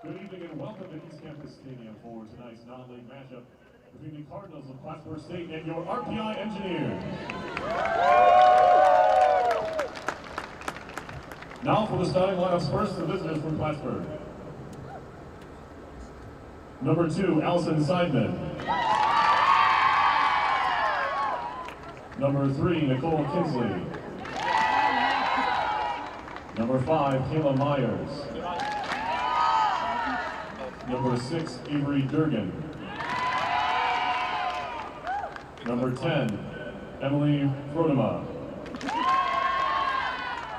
Good evening and welcome to East Campus Stadium for tonight's non-league matchup between the Cardinals of Plattsburgh State and your RPI Engineers. Now for the starting lineups. First, the visitors from Plattsburgh. Number 2, Allison Seidman. Number 3, Nicole Kinsley. Number 5, Kayla Myers. Number 6, Avery Durgan. Number 10, Emily Frodema.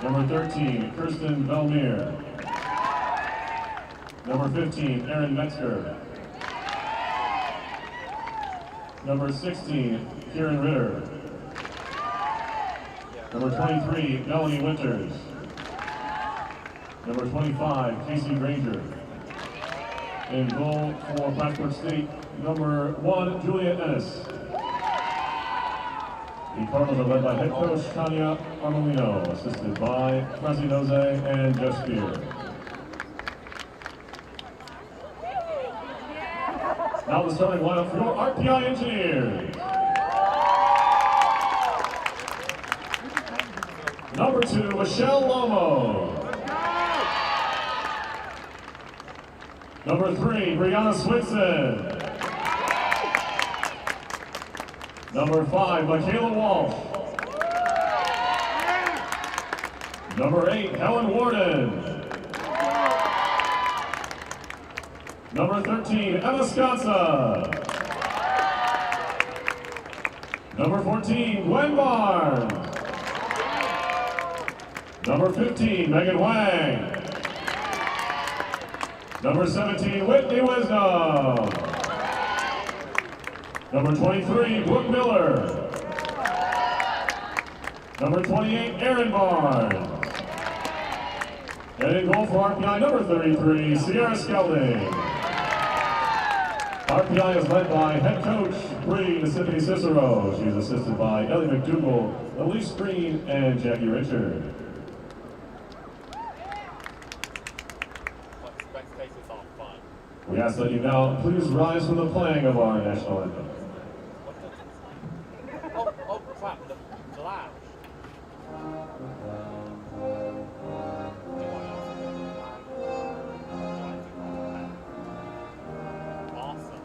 Number 13, Kirsten Belmere. Number 15, Erin Metzger. Number 16, Kieran Ritter. Number 23, Melanie Winters. Number 25, Casey Granger. In goal for Plattsburgh State, number 1, Julia Ennis. The Cardinals are led by head coach Tanya Armolino, assisted by Francie Nose and Jeff Spear. Now the starting lineup for your RPI Engineers. Number 2, Michelle Lomo. Number 3, Brianna Swinson. Number 5, Michaela Walsh. Number 8, Helen Warden. Number 13, Emma Sconsa. Number 14, Gwen Barnes. Number 15, Megan Wang. Number 17, Whitney Wisdom. Number 23, Brooke Miller. Number 28, Aaron Barnes. And in goal for RPI, number 33, Sierra Skelding. RPI is led by head coach Bree Mississippi Cicero. She is assisted by Ellie McDougall, Elise Green, and Jackie Richard. We ask that you now please rise for the playing of our national anthem. Oh crap, the lounge. Awesome.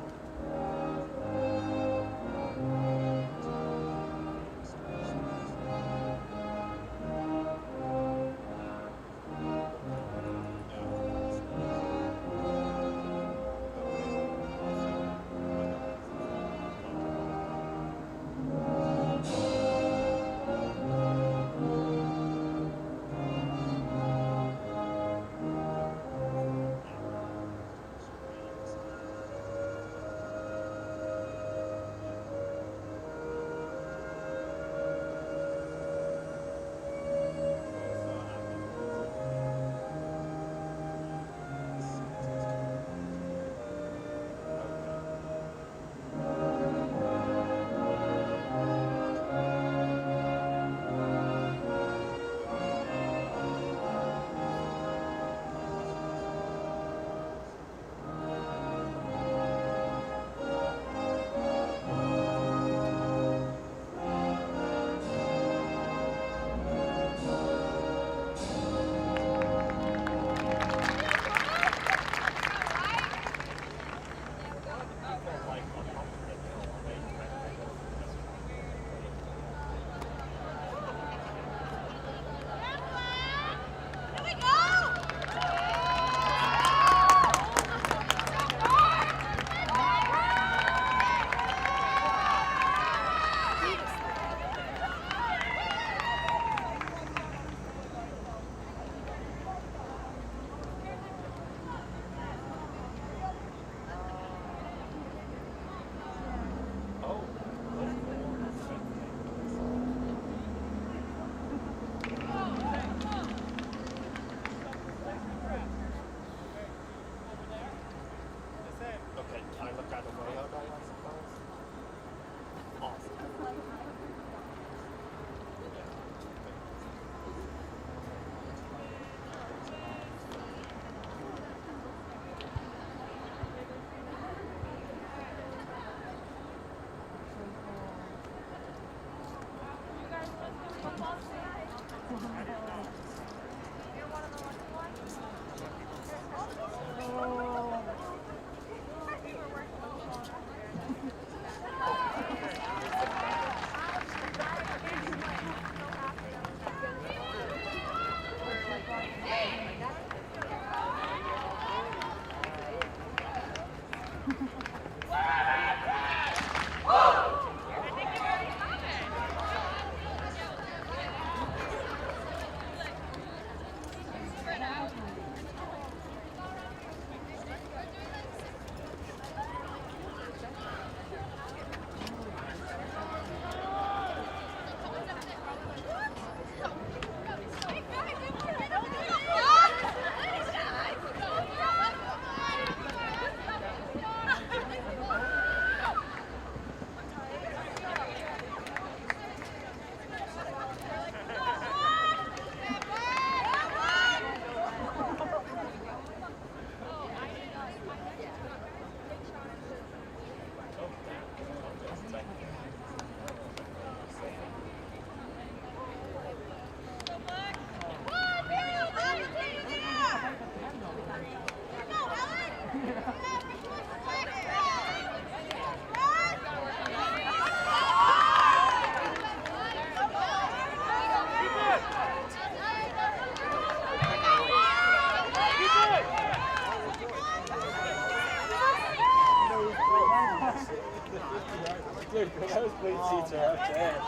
seats are up there.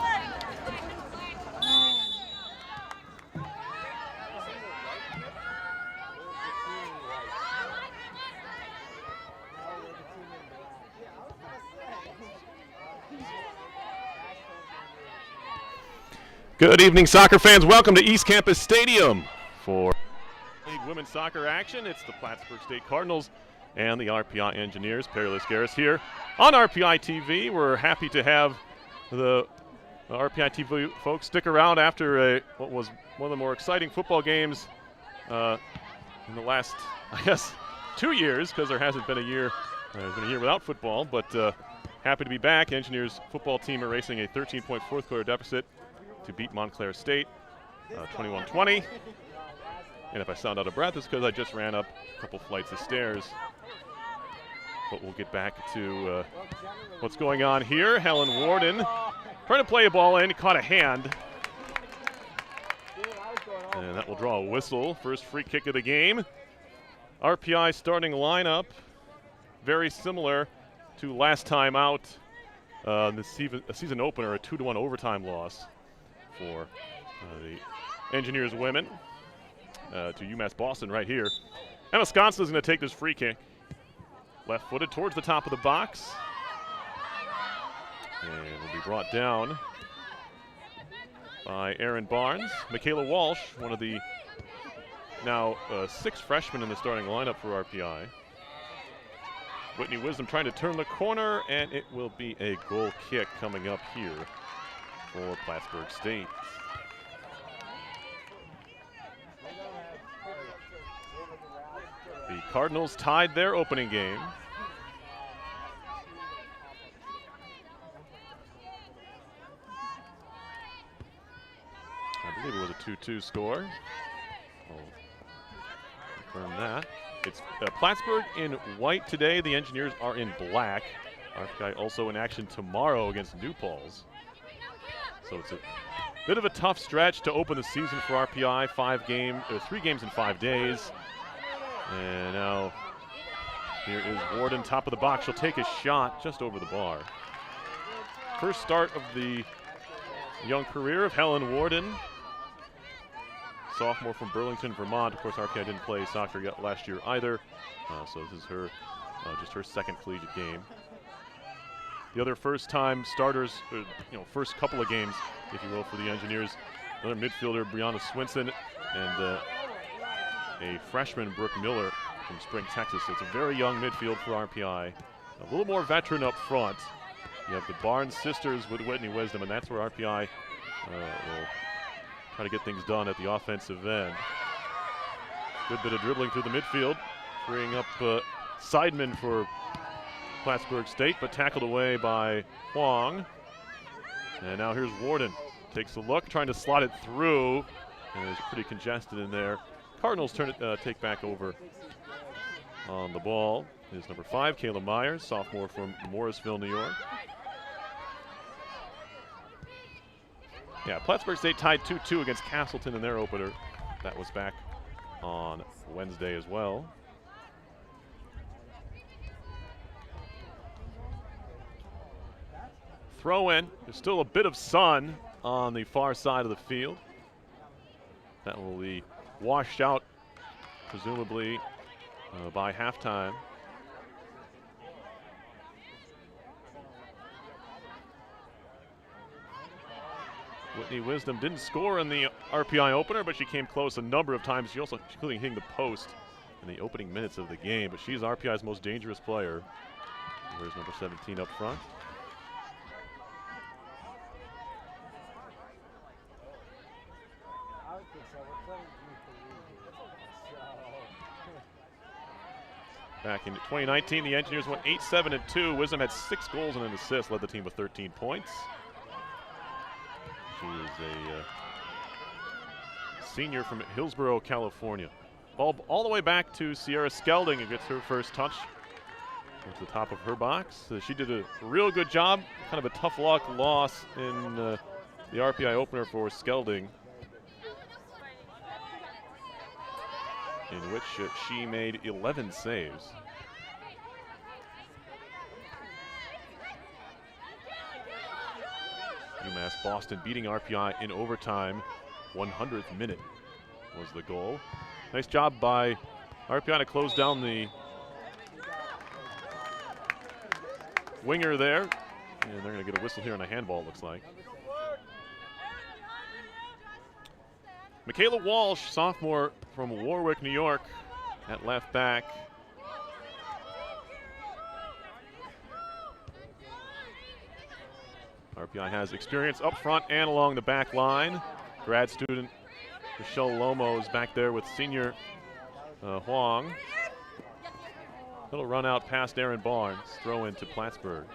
Good evening, soccer fans. Welcome to East Campus Stadium for League Women's Soccer action. It's the Plattsburgh State Cardinals and the RPI Engineers. Perry Lascaris here on RPI TV. We're happy to have the RPI TV folks stick around after what was one of the more exciting football games in the last, I guess, 2 years, because there hasn't been a year. There's been a year without football, but happy to be back. Engineers football team erasing a 13-point fourth quarter deficit to beat Montclair State 21-20. And if I sound out of breath, it's because I just ran up a couple flights of stairs. But we'll get back to what's going on here. Helen Warden trying to play a ball in, caught a hand. And that will draw a whistle. First free kick of the game. RPI starting lineup, very similar to last time out. The season opener, a 2-1 overtime loss for the Engineers women to UMass Boston right here. Emma Sconson is going to take this free kick. Left-footed towards the top of the box. And will be brought down by Erin Barnes. Michaela Walsh, one of the now 6 freshmen in the starting lineup for RPI. Whitney Wisdom trying to turn the corner, and it will be a goal kick coming up here for Plattsburgh State. The Cardinals tied their opening game. I believe it was a 2-2 score. I'll confirm that. It's Plattsburgh in white today. The Engineers are in black. RPI also in action tomorrow against New Paltz. So it's a bit of a tough stretch to open the season for RPI. 3 games in 5 days. And now here is Warden, top of the box. She'll take a shot just over the bar. First start of the young career of Helen Warden. Sophomore from Burlington, Vermont. Of course, RPI didn't play soccer yet last year either. So this is her, just her second collegiate game. The other first-time starters, first couple of games, if you will, for the Engineers. Another midfielder, Brianna Swinson, and a freshman, Brooke Miller from Spring, Texas. So it's a very young midfield for RPI. A little more veteran up front. You have the Barnes sisters with Whitney Wisdom, and that's where RPI will try to get things done at the offensive end. Good bit of dribbling through the midfield, freeing up Seidman for Plattsburgh State, but tackled away by Huang. And now here's Warden. Takes a look, trying to slot it through, and it's pretty congested in there. Cardinals take back over on the ball. Is number 5, Kayla Myers, sophomore from Morrisville, New York. Yeah, Plattsburgh State tied 2-2 against Castleton in their opener. That was back on Wednesday as well. Throw in. There's still a bit of sun on the far side of the field. That will be washed out, presumably, by halftime. Whitney Wisdom didn't score in the RPI opener, but she came close a number of times. She also, including hitting the post in the opening minutes of the game. But she's RPI's most dangerous player. Where's number 17 up front? Back in 2019, the Engineers went 8-7-2. Wisdom had 6 goals and an assist, led the team with 13 points. She is a senior from Hillsborough, California. Ball all the way back to Sierra Skelding, who gets her first touch to the top of her box. She did a real good job. Kind of a tough luck loss in the RPI opener for Skelding, in which she made 11 saves. UMass Boston beating RPI in overtime. 100th minute was the goal. Nice job by RPI to close down the winger there. And they're going to get a whistle here on a handball, it looks like. Michaela Walsh, sophomore from Warwick, New York, at left back. RPI has experience up front and along the back line. Grad student Michelle Lomo is back there with senior Huang. Little run out past Aaron Barnes, throw in to Plattsburgh.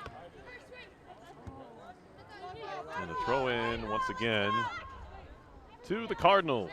And a throw in once again to the Cardinals.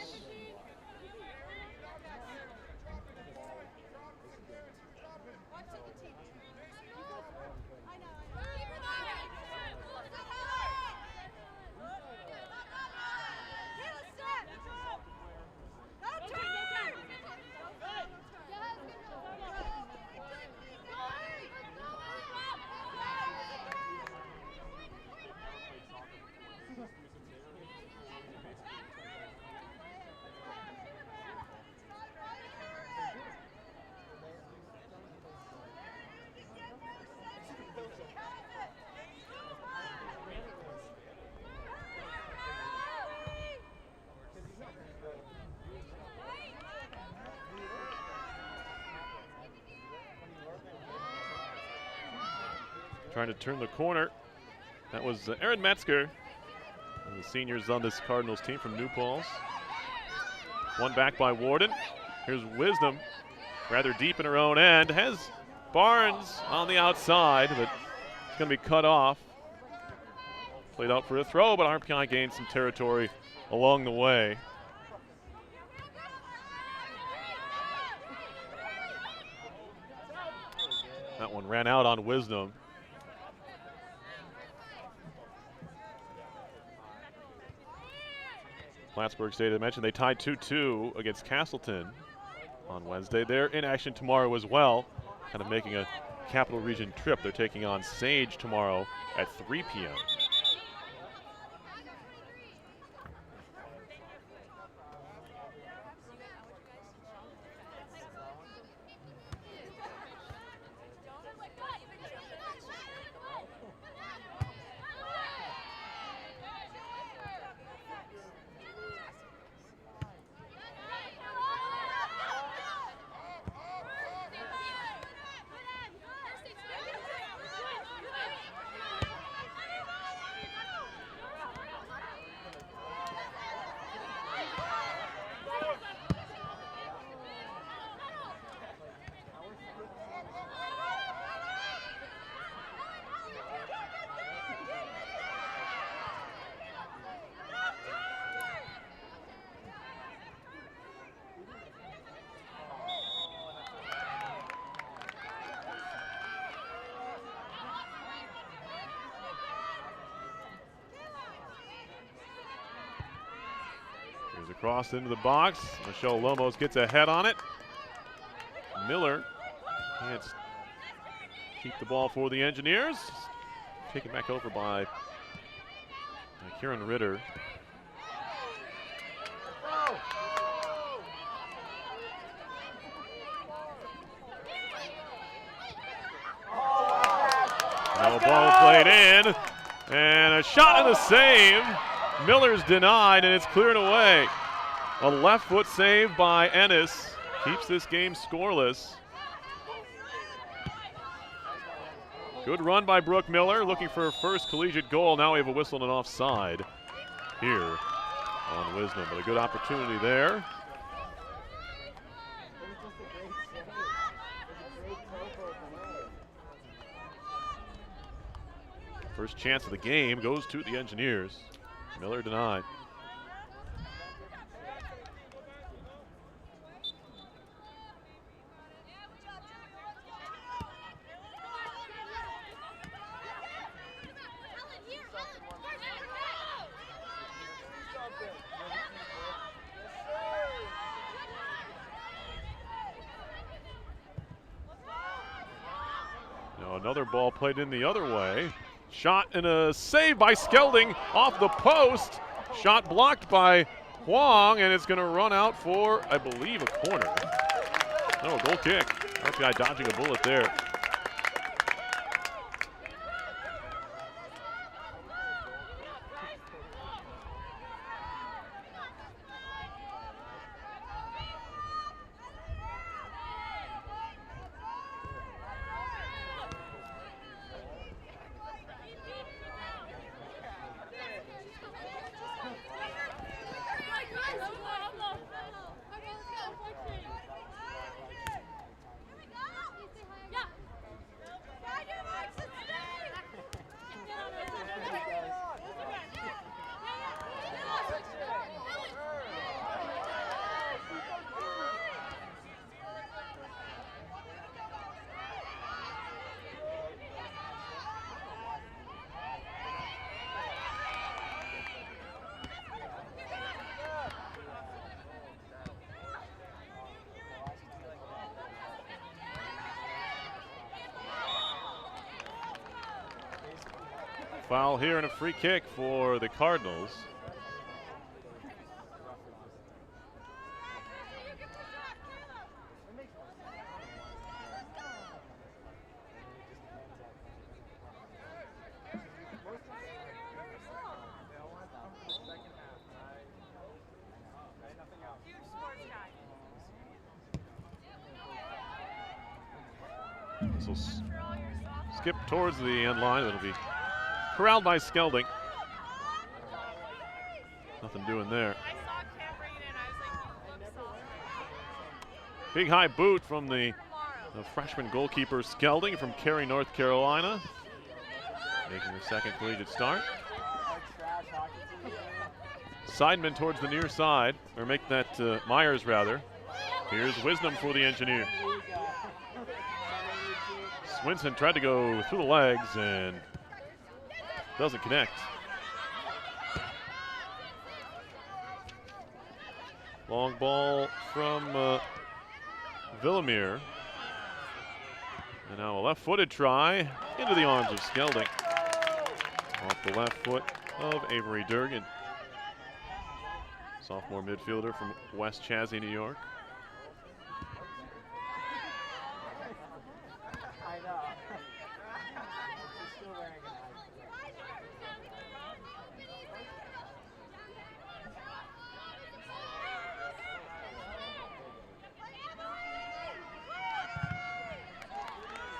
Trying to turn the corner. That was Aaron Metzger, the seniors on this Cardinals team from New Paltz. One back by Warden. Here's Wisdom, rather deep in her own end. Has Barnes on the outside, but it's going to be cut off. Played out for a throw, but RPI gained some territory along the way. That one ran out on Wisdom. Plattsburgh State, I mentioned, they tied 2-2 against Castleton on Wednesday. They're in action tomorrow as well, kind of making a Capital Region trip. They're taking on Sage tomorrow at 3 p.m. Across into the box. Michelle Lomos gets a head on it. Miller can't keep the ball for the Engineers. Taken back over by Kieran Ritter. No ball played in. And a shot and a save. Miller's denied, and it's cleared away. A left foot save by Ennis keeps this game scoreless. Good run by Brooke Miller, looking for her first collegiate goal. Now we have a whistle and an offside here on Wisdom, but a good opportunity there. First chance of the game goes to the Engineers. Miller denied. Now another ball played in the other way. Shot and a save by Skelding off the post. Shot blocked by Huang, and it's going to run out for, I believe, a corner. No, a goal kick. RPI dodging a bullet there. Foul here and a free kick for the Cardinals. So skip towards the end line. It'll be corralled by Skelding. Nothing doing there. Big high boot from the freshman goalkeeper Skelding from Cary, North Carolina. Making her second collegiate start. Sideman towards the near side, or make that Myers rather. Here's Wisdom for the Engineer. Swinson tried to go through the legs and doesn't connect. Long ball from Villamere. And now a left-footed try into the arms of Skelding. Off the left foot of Avery Durgan. Sophomore midfielder from West Chazy, New York.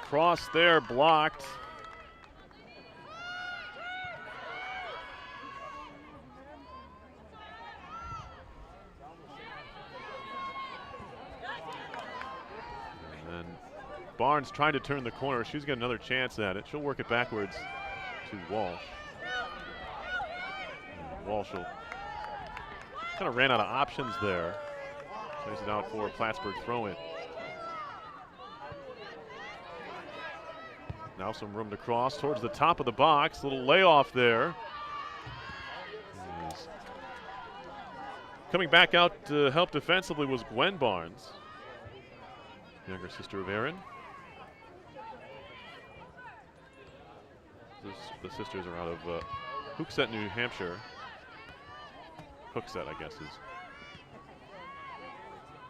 Cross there, blocked. And then Barnes trying to turn the corner. She's got another chance at it. She'll work it backwards to Walsh. And Walsh will kind of ran out of options there. Plays it out for a Plattsburgh throw-in. Now some room to cross towards the top of the box. Little layoff there. Coming back out to help defensively was Gwen Barnes, younger sister of Aaron. The sisters are out of Hooksett, New Hampshire. Hooksett, I guess, is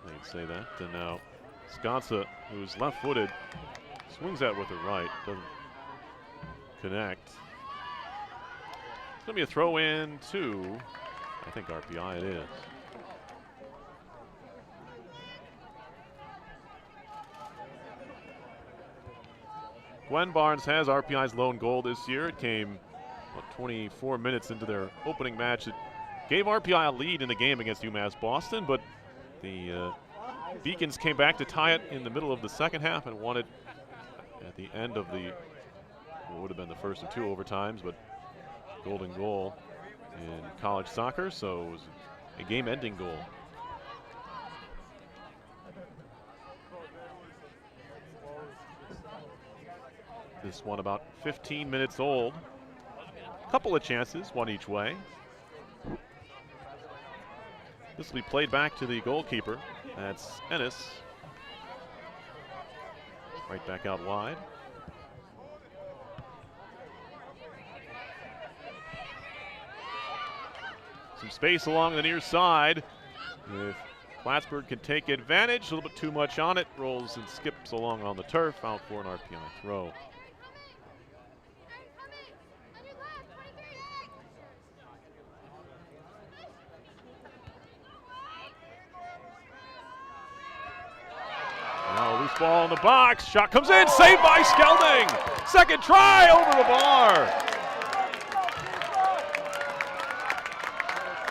they'd say that. And now Sconsa, who's left-footed, swings that with her right, doesn't connect. It's going to be a throw in to, I think, RPI it is. Gwen Barnes has RPI's lone goal this year. It came about 24 minutes into their opening match. It gave RPI a lead in the game against UMass Boston, but the Beacons came back to tie it in the middle of the second half and won it at the end of the, what would have been the first of two overtimes, but golden goal in college soccer, so it was a game-ending goal. This one about 15 minutes old. Couple of chances, one each way. This will be played back to the goalkeeper. That's Ennis. Right back out wide. Some space along the near side. If Plattsburgh can take advantage, a little bit too much on it, rolls and skips along on the turf, out for an RPI throw. Now loose ball in the box, shot comes in, saved by Skelding. Second try over the bar.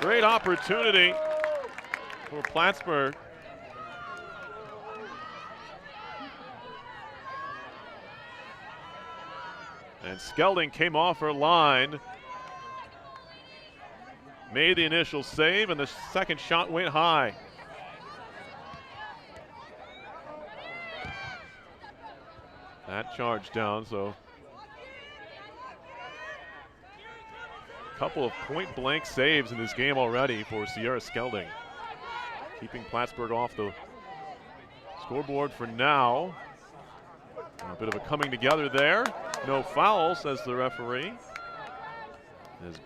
Great opportunity for Plattsburgh. And Skelding came off her line, made the initial save, and the second shot went high. That charge down, so a couple of point-blank saves in this game already for Sierra Skelding, keeping Plattsburgh off the scoreboard for now. A bit of a coming together there. No foul, says the referee. As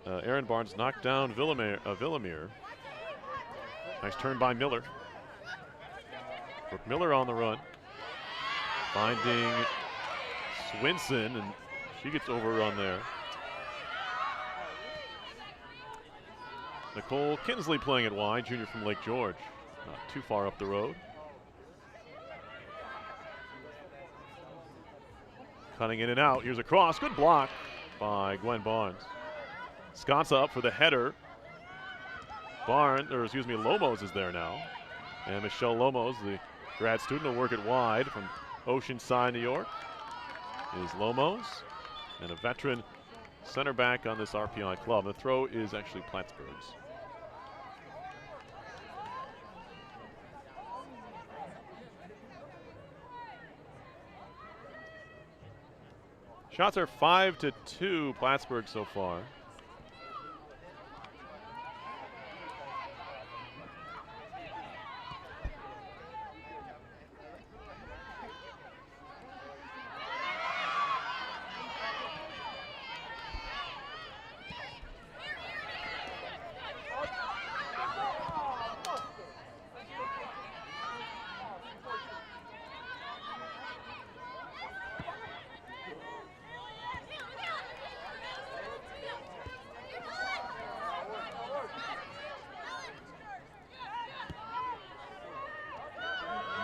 Aaron Barnes knocked down Villamere. Nice turn by Miller. Brooke Miller on the run. Finding Swinson, and she gets overrun there. Nicole Kinsley playing it wide, junior from Lake George. Not too far up the road. Cutting in and out. Here's a cross. Good block by Gwen Barnes. Sconsa up for the header. Lomos is there now. And Michelle Lomos, the grad student, will work it wide from Oceanside, New York. Is Lomos. And a veteran center back on this RPI club. The throw is actually Plattsburgh's. Shots are 5-2 Plattsburgh so far.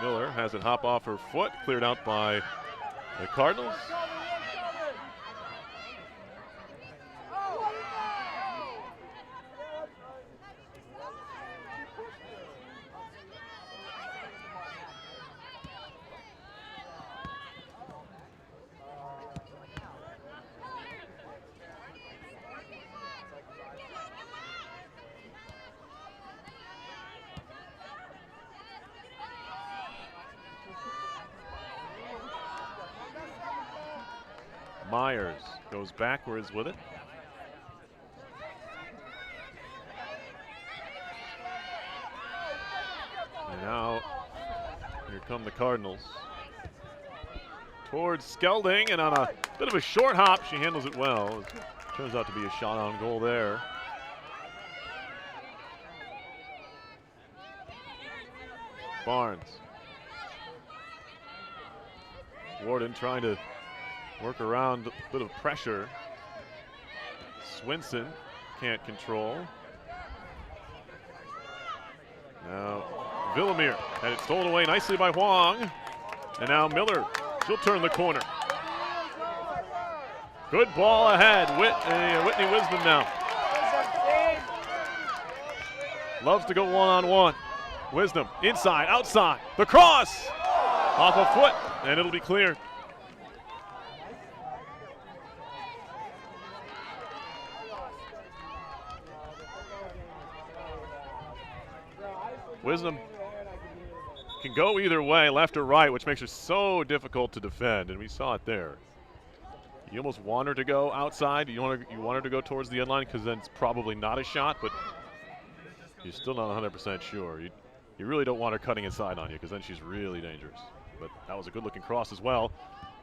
Miller has it hop off her foot, cleared out by the Cardinals. Myers goes backwards with it. And now here come the Cardinals. Towards Skelding, and on a bit of a short hop, she handles it well. It turns out to be a shot on goal there. Barnes. Warden trying to work around a bit of pressure. Swinson can't control. Now Villamere had it stolen away nicely by Huang. And now Miller, she'll turn the corner. Good ball ahead. Whitney Wisdom now. Loves to go one-on-one. Wisdom, inside, outside. The cross! Off a foot, and it'll be cleared. Wisdom can go either way, left or right, which makes her so difficult to defend, and we saw it there. You almost want her to go outside. You want her to go towards the end line because then it's probably not a shot, but you're still not 100% sure. You really don't want her cutting inside on you because then she's really dangerous. But that was a good-looking cross as well.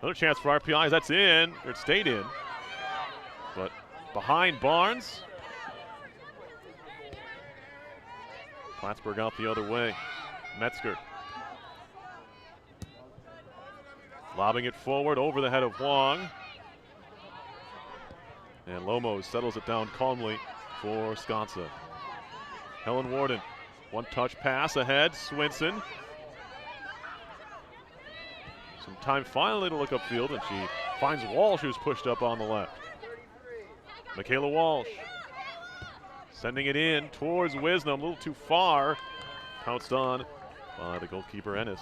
Another chance for RPI. That's in, or it stayed in. But behind Barnes, Plattsburgh out the other way. Metzger. Lobbing it forward over the head of Huang. And Lomo settles it down calmly for Sconsa. Helen Warden, one-touch pass ahead. Swinson. Some time finally to look upfield, and she finds Walsh, who's pushed up on the left. Michaela Walsh sending it in towards Wisdom, a little too far. Pounced on by the goalkeeper, Ennis.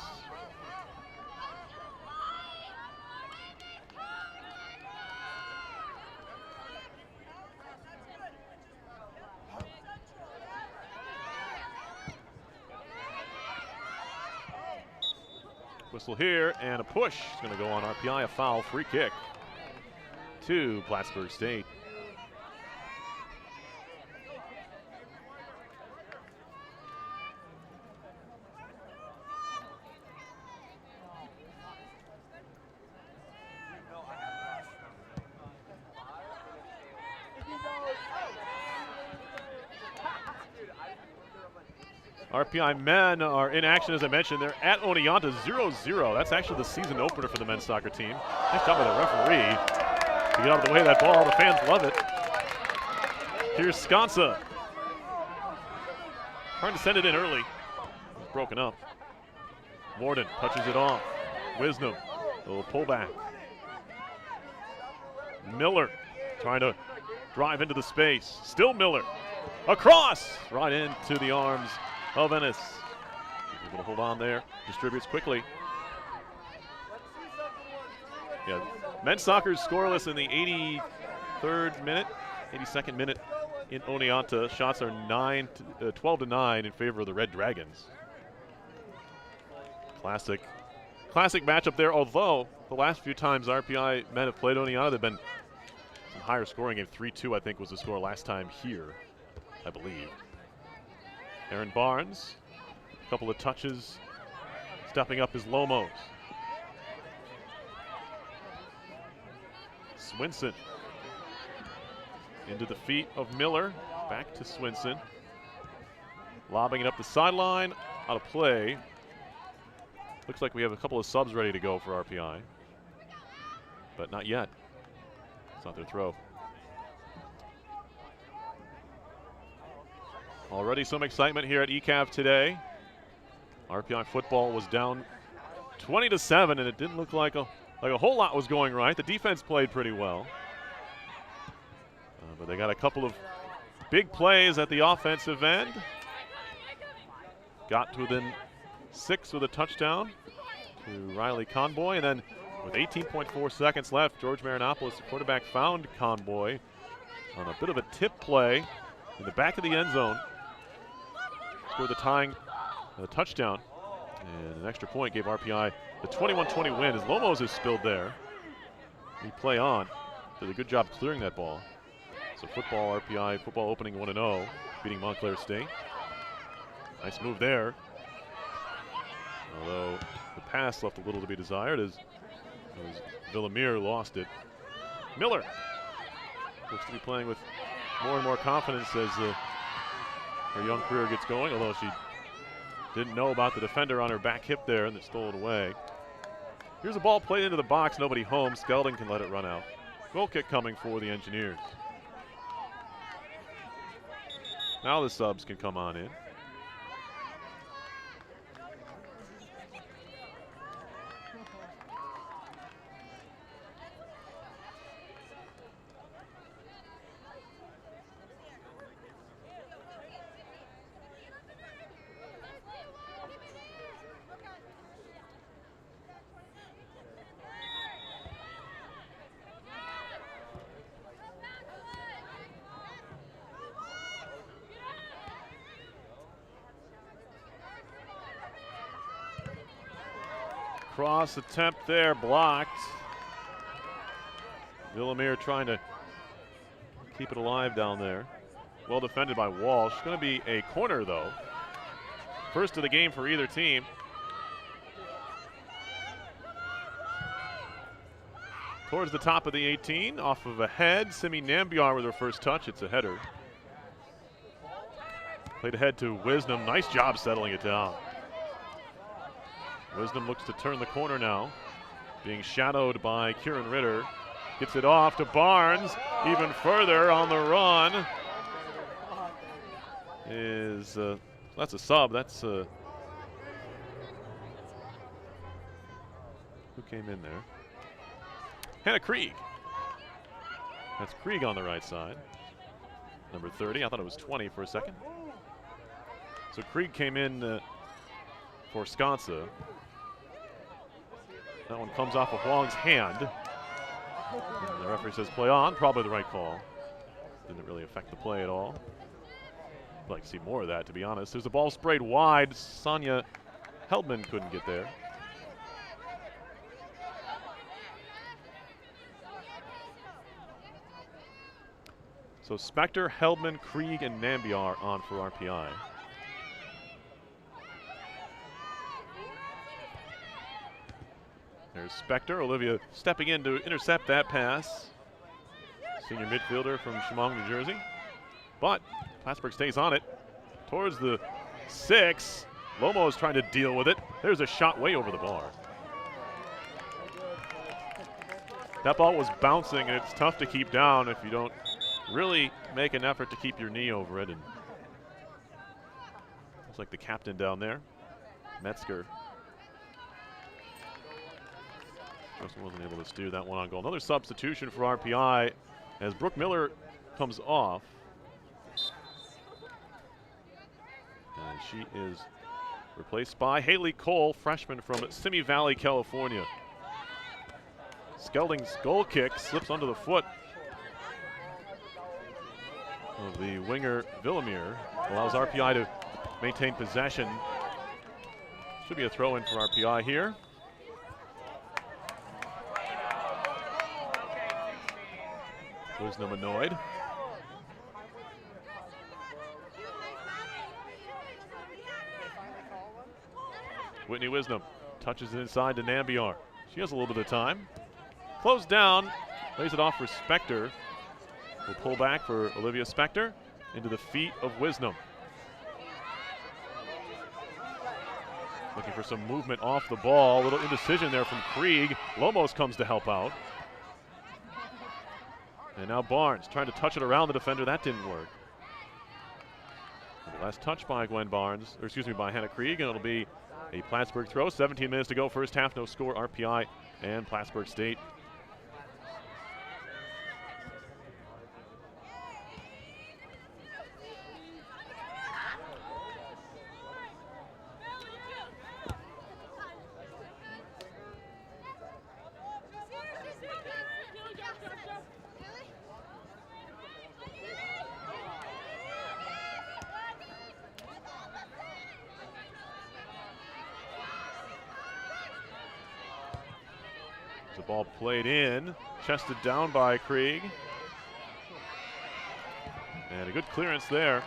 Whistle here, and a push. It's going to go on RPI, a foul, free kick to Plattsburgh State. RPI men are in action, as I mentioned. They're at Oneonta 0-0. That's actually the season opener for the men's soccer team. Nice job by the referee to get out of the way of that ball. The fans love it. Here's Sconsa. Trying to send it in early. It's broken up. Warden touches it off. Wisdom, a little pullback. Miller trying to drive into the space. Still Miller. Across, right into the arms of Ennis. Able to hold on there, distributes quickly. Yeah, men's soccer is scoreless in the 83rd minute, 82nd minute in Oneonta. Shots are 12-9 in favor of the Red Dragons. Classic matchup there, although the last few times RPI men have played Oneonta, they've been some higher scoring game. 3-2, I think, was the score last time here, I believe. Aaron Barnes, a couple of touches, stepping up his Lomos. Swinson into the feet of Miller, back to Swinson. Lobbing it up the sideline, out of play. Looks like we have a couple of subs ready to go for RPI, but not yet. It's not their throw. Already some excitement here at ECAV today. RPI football was down 20-7, and it didn't look like a whole lot was going right. The defense played pretty well, but they got a couple of big plays at the offensive end. Got to within 6 with a touchdown to Riley Conboy, and then with 18.4 seconds left, George Marinopoulos, the quarterback, found Conboy on a bit of a tip play in the back of the end zone. Scored the tying touchdown, and an extra point gave RPI the 21-20 win as Lomos is spilled there. We play on. Did a good job clearing that ball. So football, RPI, football opening 1-0, beating Montclair State. Nice move there. Although the pass left a little to be desired as Villamere lost it. Miller looks to be playing with more and more confidence as her young career gets going, although she didn't know about the defender on her back hip there and they stole it away. Here's a ball played into the box, nobody home. Skelding can let it run out. Goal kick coming for the Engineers. Now the subs can come on in. Cross attempt there, blocked. Villamere trying to keep it alive down there. Well defended by Walsh. Going to be a corner though. First of the game for either team. Towards the top of the 18, off of a head. Simi Nambiar with her first touch. It's a header. Played ahead to Wisdom. Nice job settling it down. Wisdom looks to turn the corner now. Being shadowed by Kieran Ritter. Gets it off to Barnes. Even further on the run. That's a sub. That's who came in there? Hannah Krieg. That's Krieg on the right side. Number 30. I thought it was 20 for a second. So Krieg came in for Sconsa. That one comes off of Wong's hand. And the referee says play on. Probably the right call. Didn't really affect the play at all. I'd like to see more of that, to be honest. There's a ball sprayed wide. Sonia Heldman couldn't get there. So Spector, Heldman, Krieg, and Nambiar on for RPI. There's Spector. Olivia stepping in to intercept that pass. Senior midfielder from Chemung, New Jersey. But Plattsburgh stays on it. Towards the 6. Lomo is trying to deal with it. There's a shot way over the bar. That ball was bouncing, and it's tough to keep down if you don't really make an effort to keep your knee over it. And looks like the captain down there, Metzger. Wasn't able to steer that one on goal. Another substitution for RPI as Brooke Miller comes off. And she is replaced by Haley Cole, freshman from Simi Valley, California. Skelding's goal kick slips under the foot of the winger Villamir. Allows RPI to maintain possession. Should be a throw in for RPI here. Wisdom annoyed. Whitney Wisdom touches it inside to Nambiar. She has a little bit of time. Closed down, lays it off for Spector. Will pull back for Olivia Spector into the feet of Wisdom. Looking for some movement off the ball. A little indecision there from Krieg. Lomos comes to help out. And now Barnes trying to touch it around the defender. That didn't work. The last touch by by Hannah Krieg, and it'll be a Plattsburgh throw. 17 minutes to go, first half, no score. RPI and Plattsburgh State. The ball played in, chested down by Krieg. And a good clearance there.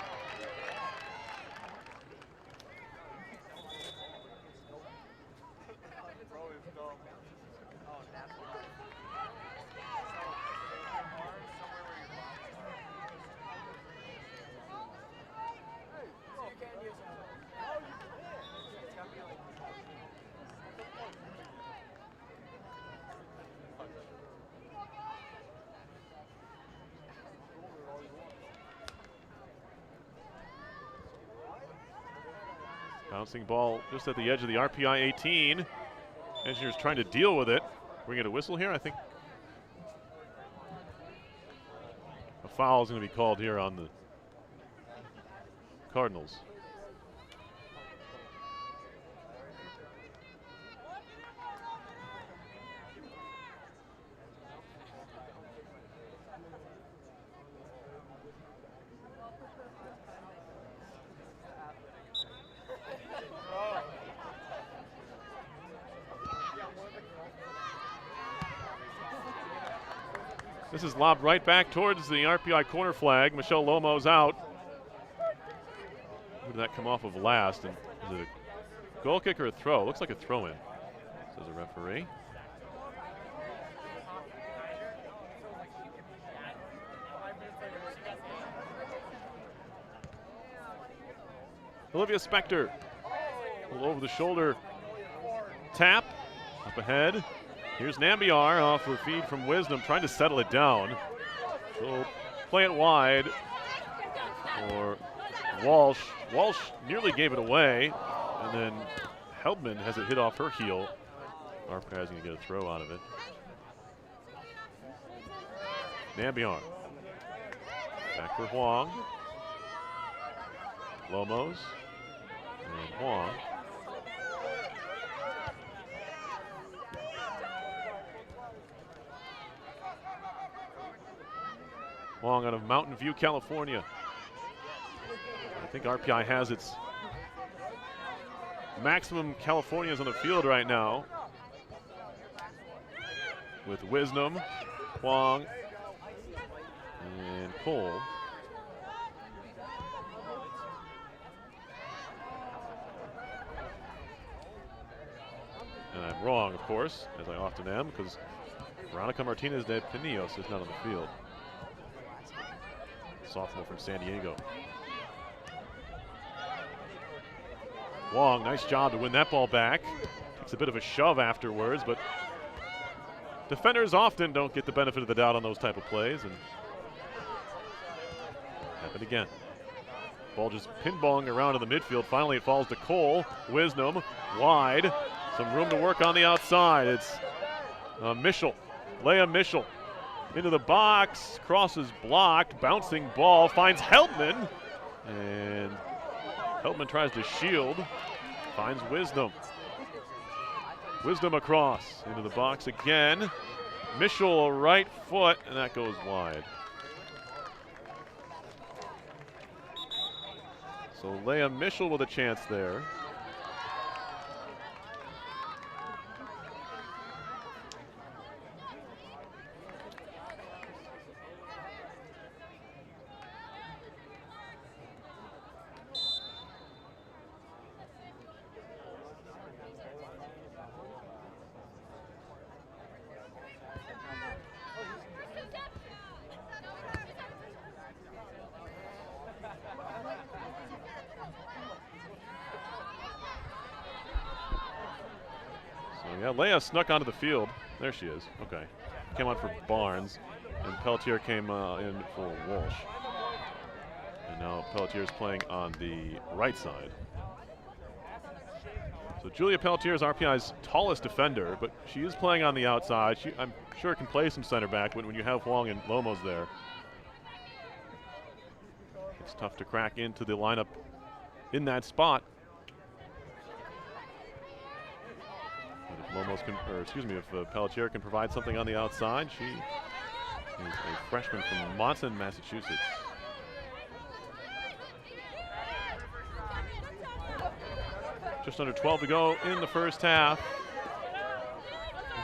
Bouncing ball just at the edge of the RPI 18. Engineers trying to deal with it. We're going to whistle here. I think a foul is going to be called here on the Cardinals. This is lobbed right back towards the RPI corner flag. Michelle Lomo's out. Where did that come off of last? And is it a goal kick or a throw? Looks like a throw in, says a referee. Olivia Spector. A little over the shoulder tap. Up ahead. Here's Nambiar off a feed from Wisdom, trying to settle it down. So play it wide for Walsh. Walsh nearly gave it away, and then Heldman has it hit off her heel. RPI is going to get a throw out of it. Nambiar. Back for Huang. Lomos. And Huang. Huang out of Mountain View, California. I think RPI has its maximum Californians on the field right now. With Wisdom, Huang, and Cole. And I'm wrong, of course, as I often am, because Veronica Martinez de Pinillos is not on the field. Sophomore from San Diego. Huang, nice job to win that ball back. Takes a bit of a shove afterwards, but defenders often don't get the benefit of the doubt on those type of plays, and happened again. Ball just pinballing around in the midfield. Finally it falls to Cole. Wisdom, wide. Some room to work on the outside. It's Mischel, Leah Mischel. Into the box, crosses blocked, bouncing ball, finds Heldman, and Heldman tries to shield, finds Wisdom. Wisdom across, into the box again. Mischel, a right foot, and that goes wide. So Leah Mischel with a chance there. Yeah, Leah snuck onto the field. There she is. Okay. Came on for Barnes, and Pelletier came in for Walsh. And now Pelletier's playing on the right side. So Julia Pelletier is RPI's tallest defender, but she is playing on the outside. I'm sure can play some center back when you have Huang and Lomos there. It's tough to crack into the lineup in that spot. Lomos can, or excuse me, if Pelletier can provide something on the outside, she is a freshman from Monson, Massachusetts. Just under 12 to go in the first half.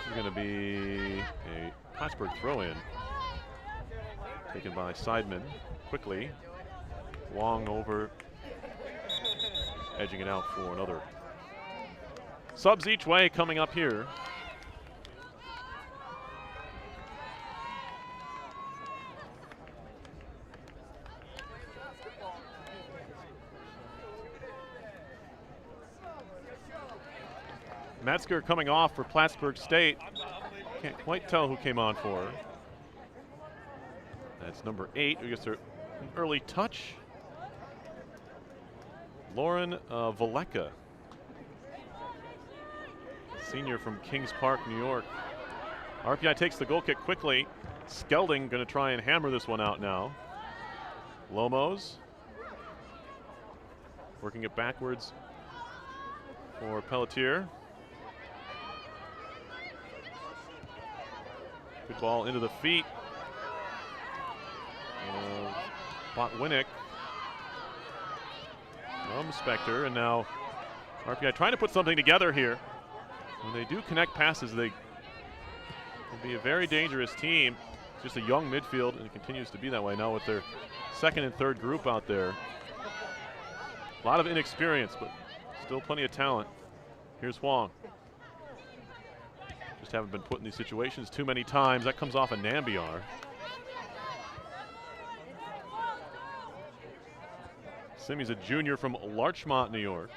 This is going to be a Plattsburgh throw-in, taken by Seidman quickly. Long over, edging it out for another. Subs each way coming up here. Metzger coming off for Plattsburgh State. Can't quite tell who came on for her. That's number 8 who gets her early touch. Lauren Valeka, senior from Kings Park, New York. RPI takes the goal kick quickly. Skelding going to try and hammer this one out now. Lomos working it backwards for Pelletier. Good ball into the feet of Botwinick from Spector, and now RPI trying to put something together here. When they do connect passes, they can be a very dangerous team. It's just a young midfield, and it continues to be that way now with their second and third group out there. A lot of inexperience, but still plenty of talent. Here's Huang. Just haven't been put in these situations too many times. That comes off a Nambiar. Simi's a junior from Larchmont, New York.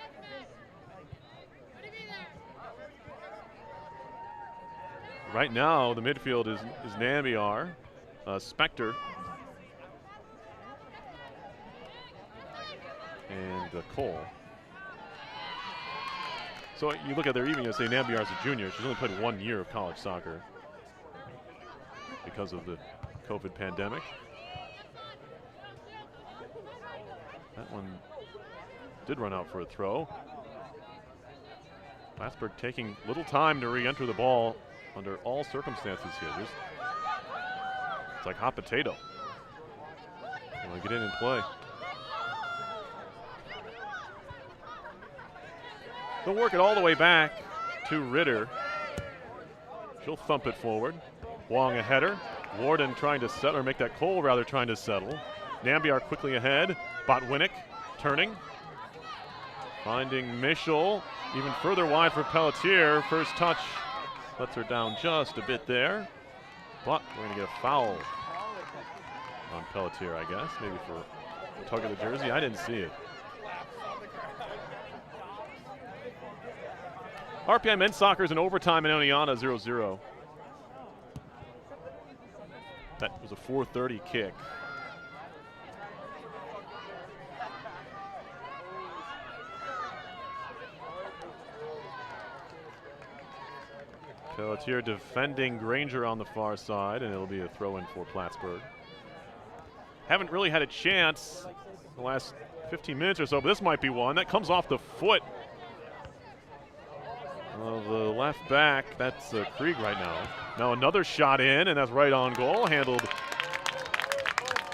Right now, the midfield is Nambiar, Spector, and Cole. So you look at their evening and say Nambiar's a junior. She's only played 1 year of college soccer because of the COVID pandemic. That one did run out for a throw. Plattsburgh taking little time to re-enter the ball under all circumstances here. It's like hot potato. Want to get in and play. They'll work it all the way back to Ritter. She'll thump it forward. Wong a header. Warden trying to settle, or make that Cole rather trying to settle. Nambiar quickly ahead. Botwinick turning. Finding Michel. Even further wide for Pelletier. First touch lets her down just a bit there. But we're going to get a foul on Pelletier, I guess. Maybe for the tug of the jersey. I didn't see it. RPI men's soccer is in overtime in Oneonta, 0-0. That was a 4:30 kick. Pelletier defending Granger on the far side, and it'll be a throw-in for Plattsburgh. Haven't really had a chance the last 15 minutes or so, but this might be one. That comes off the foot of the left back. That's Krieg right now. Now another shot in, and that's right on goal. Handled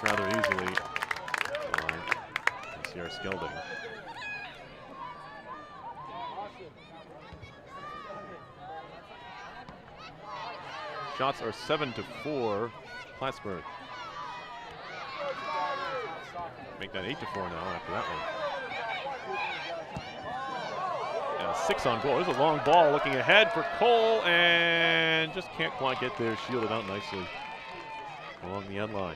rather easily by Sierra Skelding. Shots are 7-4, Plattsburgh. Make that 8-4 now after that one. Yeah, 6 on goal. There's a long ball looking ahead for Cole, and just can't quite get there. Shielded out nicely along the end line.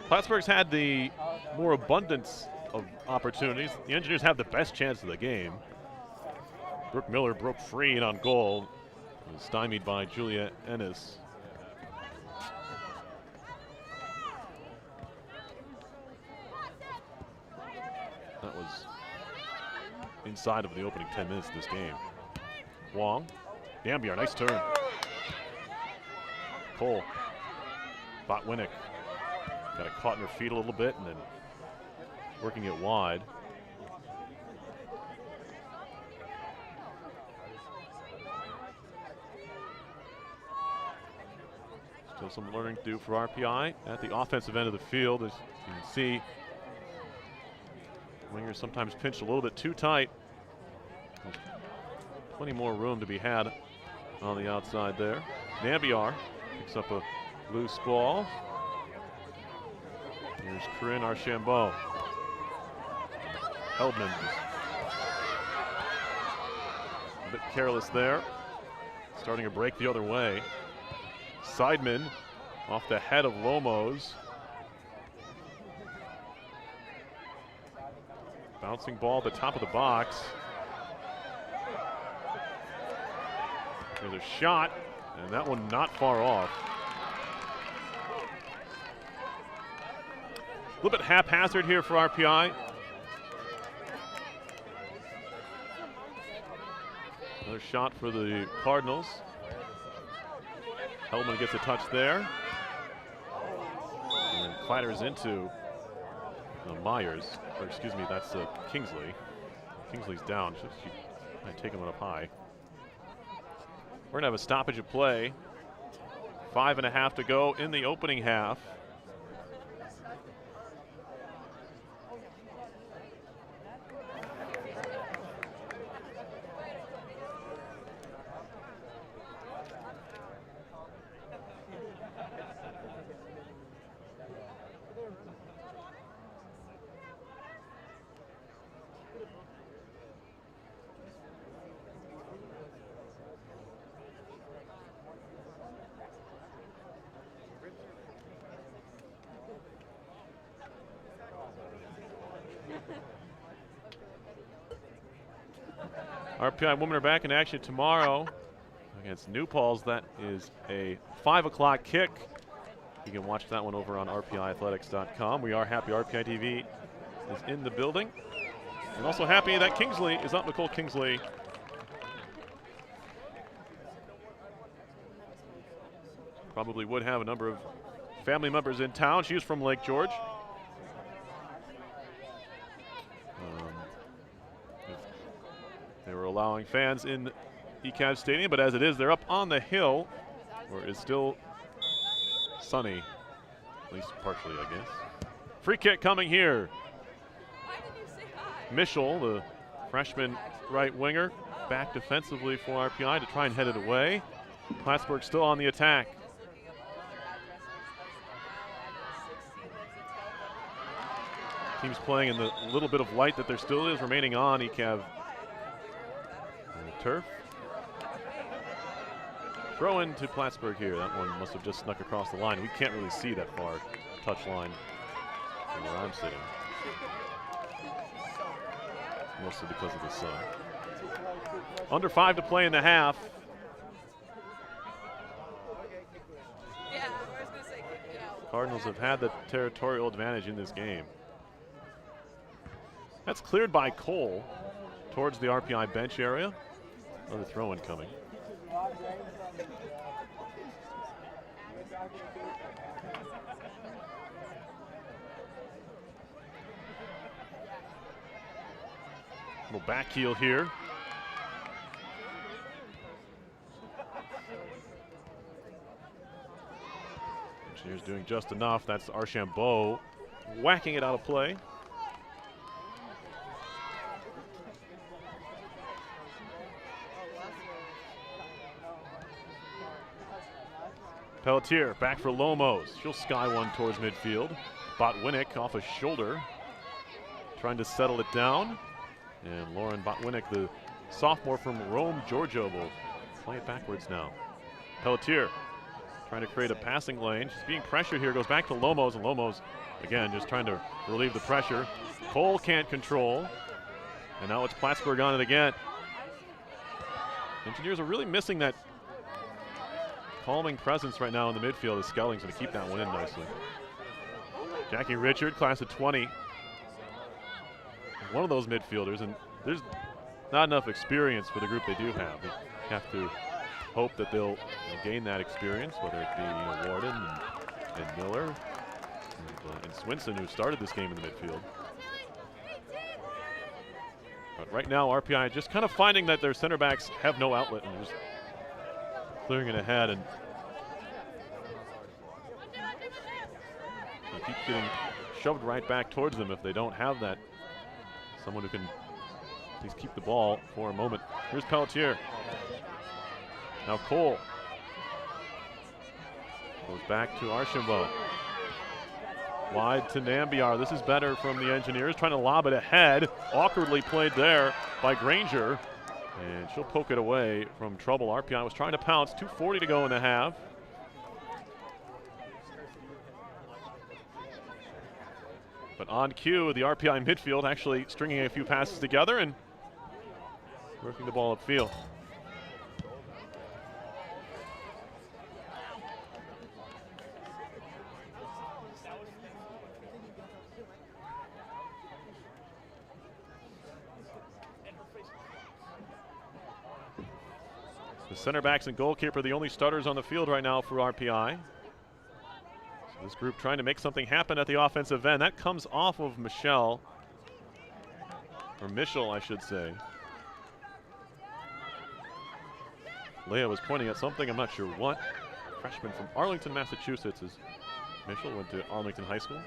Plattsburgh's had the more abundance of opportunities. The Engineers have the best chance of the game. Brooke Miller broke free and on goal. Was stymied by Julia Ennis. That was inside of the opening 10 minutes of this game. Wong, Nambiar, nice turn. Cole, Botwinick, got it caught in her feet a little bit and then working it wide. Still some learning to do for RPI at the offensive end of the field. As you can see, wingers sometimes pinch a little bit too tight. There's plenty more room to be had on the outside there. Nambiar picks up a loose ball. Here's Corinne Archambault. Heldman a bit careless there. Starting a break the other way. Seidman off the head of Lomos. Bouncing ball at the top of the box. There's a shot, and that one not far off. A little bit haphazard here for RPI. Another shot for the Cardinals. Hellman gets a touch there. And then clatters into Myers. Or excuse me, that's Kingsley. Kingsley's down. She might take him up high. We're going to have a stoppage of play. 5.5 to go in the opening half. RPI women are back in action tomorrow against New Paltz. That is a 5 o'clock kick. You can watch that one over on rpiathletics.com. We are happy RPI TV is in the building. And also happy that Kingsley is up. Nicole Kingsley probably would have a number of family members in town. She's from Lake George. They were allowing fans in ECAV Stadium, but as it is, they're up on the hill, where it's still sunny, at least partially, I guess. Free kick coming here. Mischel, the freshman right winger, back defensively for RPI to try and head it away. Plattsburgh still on the attack. Teams playing in the little bit of light that there still is remaining on ECAV turf. Throw in to Plattsburgh here. That one must have just snuck across the line. We can't really see that far touch line from where I'm sitting. Mostly because of the sun. Under 5 to play in the half. Cardinals have had the territorial advantage in this game. That's cleared by Cole towards the RPI bench area. Another throw-in coming. Little back heel here. Engineers doing just enough. That's Archambault whacking it out of play. Pelletier back for Lomos. She'll sky one towards midfield. Botwinick off a shoulder, trying to settle it down. And Lauren Botwinick, the sophomore from Rome, Georgia, will play it backwards now. Pelletier trying to create a passing lane. She's being pressured here. Goes back to Lomos, and Lomos, again, just trying to relieve the pressure. Cole can't control. And now it's Plattsburgh on it again. Engineers are really missing that calming presence right now in the midfield. As Skelling's going to keep that one in nicely. Jackie Richard, class of 20. One of those midfielders, and there's not enough experience for the group they do have. They have to hope that they'll gain that experience, whether it be Warden and Miller and Swinson, who started this game in the midfield. But right now, RPI just kind of finding that their center backs have no outlet and just clearing it ahead, and they keep getting shoved right back towards them if they don't have that. Someone who can at least keep the ball for a moment. Here's Pelletier. Now Cole goes back to Archambault. Wide to Nambiar. This is better from the Engineers, trying to lob it ahead. Awkwardly played there by Granger. And she'll poke it away from trouble. RPI was trying to pounce. 2:40 to go in the half. But on cue, the RPI midfield actually stringing a few passes together and working the ball upfield. The center backs and goalkeeper, the only starters on the field right now for RPI. So this group trying to make something happen at the offensive end. That comes off of Mischel, or Mischel, I should say. Leah was pointing at something, I'm not sure what. Freshman from Arlington, Massachusetts, is Mischel, went to Arlington High School.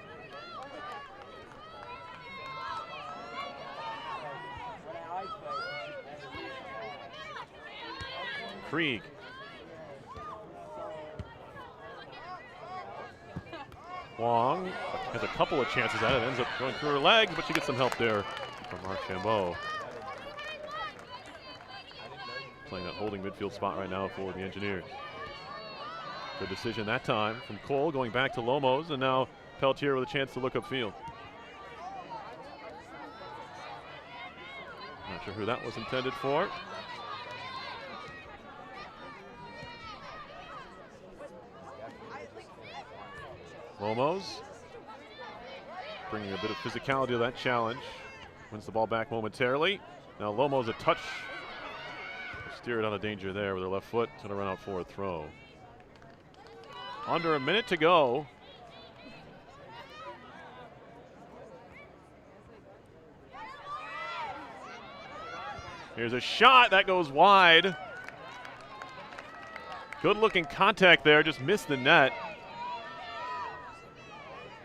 Krieg. Wong has a couple of chances at it, ends up going through her legs, but she gets some help there from Archambault. Playing that holding midfield spot right now for the Engineers. Good decision that time from Cole, going back to Lomos, and now Pelletier with a chance to look upfield. Not Not sure who that was intended for. Lomos bringing a bit of physicality to that challenge. Wins the ball back momentarily. Now Lomos a touch. Steer it out of danger there with her left foot. It's going to run out for a throw. Under a minute to go. Here's a shot that goes wide. Good looking contact there, just missed the net.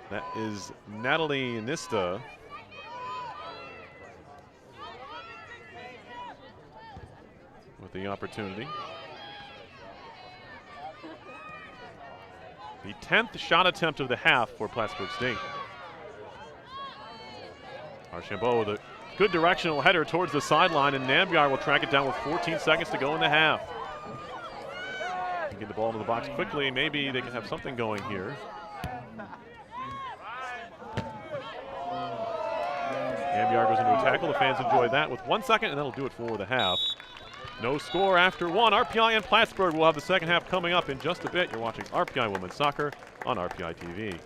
That is Natalie Nista. With the opportunity. The 10th shot attempt of the half for Plattsburgh State. Archambault with a good directional header towards the sideline, and Nambiar will track it down with 14 seconds to go in the half. Get the ball into the box quickly. Maybe they can have something going here. Nambiar goes into a tackle. The fans enjoy that with 1 second, and that'll do it for the half. No score after one. RPI and Plattsburgh will have the second half coming up in just a bit. You're watching RPI Women's Soccer on RPI TV.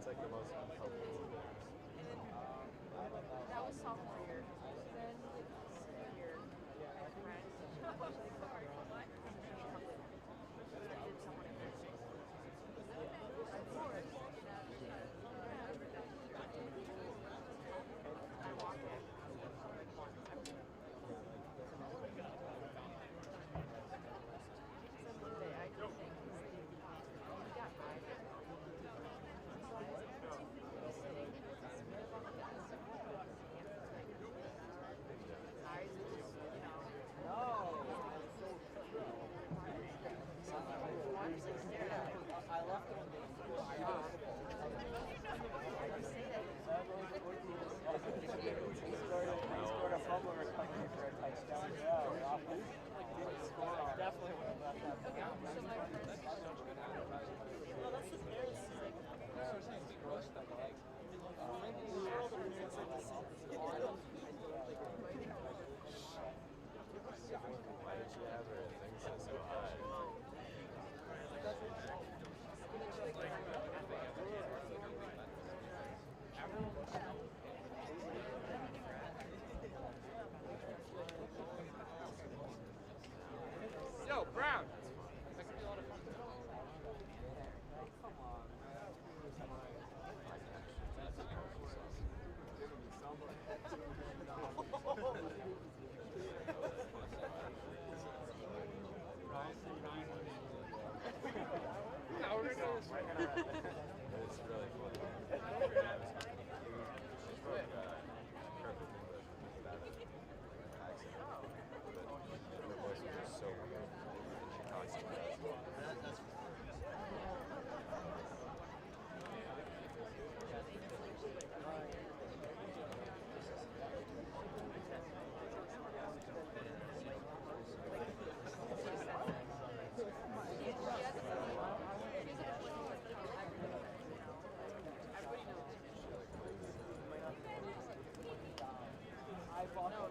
It's like the most uncomfortable. That was sophomore year. Then senior year, my friend. I did someone in nursing. Of course. I walked in. So one day I did think he got hired. So I was sitting on the desk. Eyes just, you know. I'm just like staring at him. I left it on the He scored a fumble recovery for a touchdown. Yeah, didn't score. Definitely would have left that. Okay, so my friend. Well, that's the Bears. Why did you have her things so high? Yo, Brown! That could be a lot of fun. Come on, No, we're gonna It's really funny. She spoke perfect English with that accent. But her voice was just so weird. She constantly does. I bought no.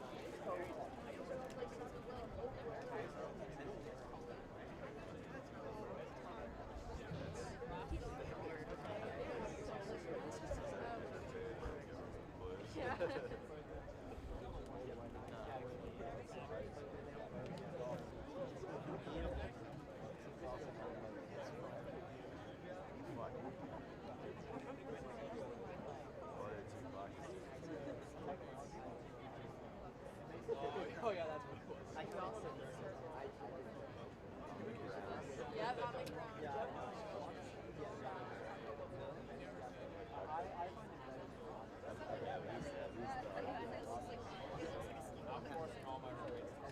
Oh yeah, that's what it was. I can also Yeah, about like around. I'm forcing all my roommates to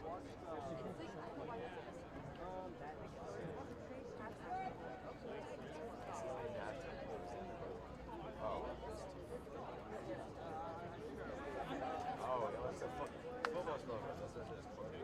Oh, that's a football program. That's just funny.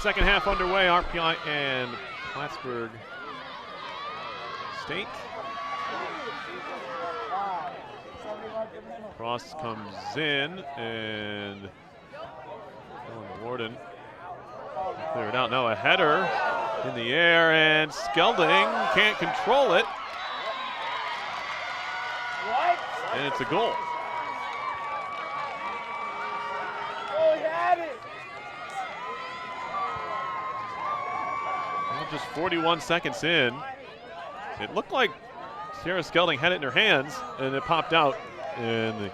Second half underway, RPI and Plattsburgh State. Cross comes in, and the Warden clear it out. Now a header in the air, and Skelding can't control it. And it's a goal. Well, just 41 seconds in. It looked like Sierra Skelding had it in her hands, and it popped out, and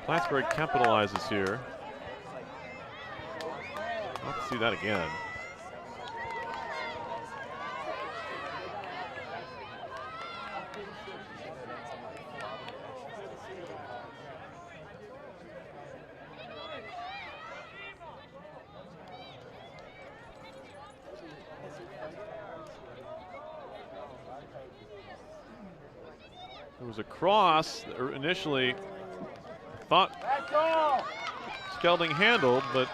Plattsburgh capitalizes here. Let's see that again. There was a cross that initially thought Skelding handled, but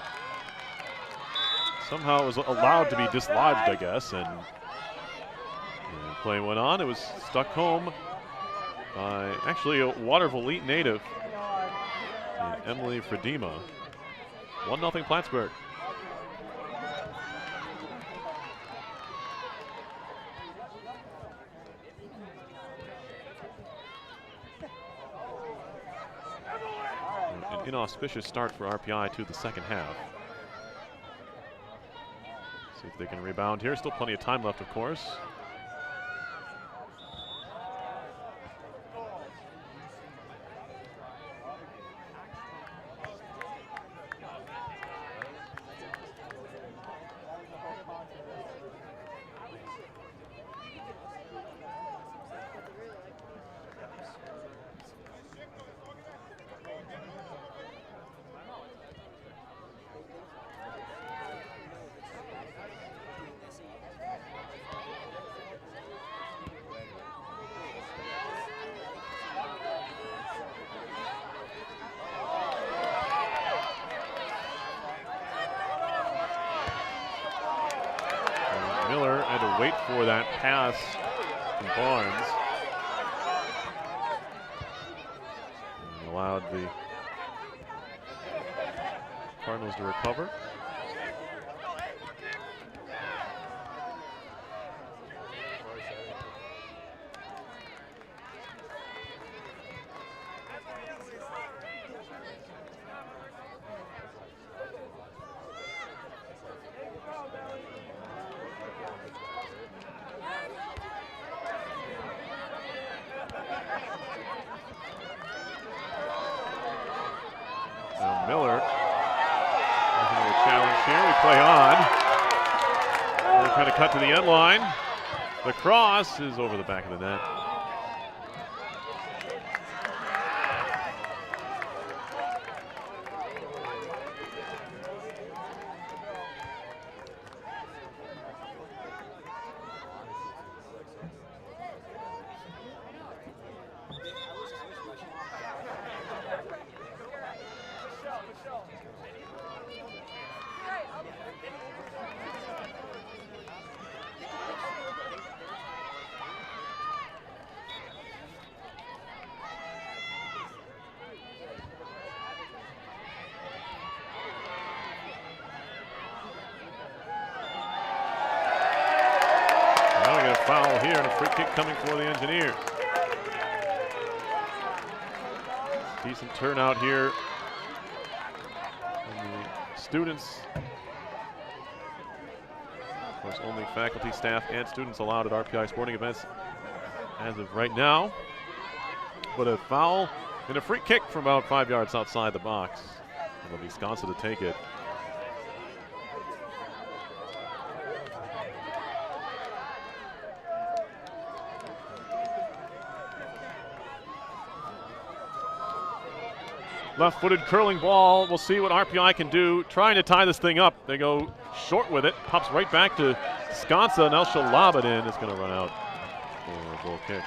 somehow it was allowed to be dislodged, I guess, and play went on. It was stuck home by actually a Waterville Elite native, Emily Fredima. 1-0 Plattsburgh. An inauspicious start for RPI to the second half. See if they can rebound here. Still plenty of time left, of course. Miller had to wait for that pass from Barnes. And allowed the Cardinals to recover. Miller having a to cut to the end line. The cross is over the back of the net. Foul here and a free kick coming for the Engineers. Decent turnout here. And the students, of course, only faculty, staff, and students allowed at RPI sporting events as of right now. But a foul and a free kick from about 5 yards outside the box. It'll be Sconsa to take it. Left-footed curling ball. We'll see what RPI can do. Trying to tie this thing up. They go short with it. Pops right back to Sconsa. Now she'll lob it in. It's going to run out for a goal kick.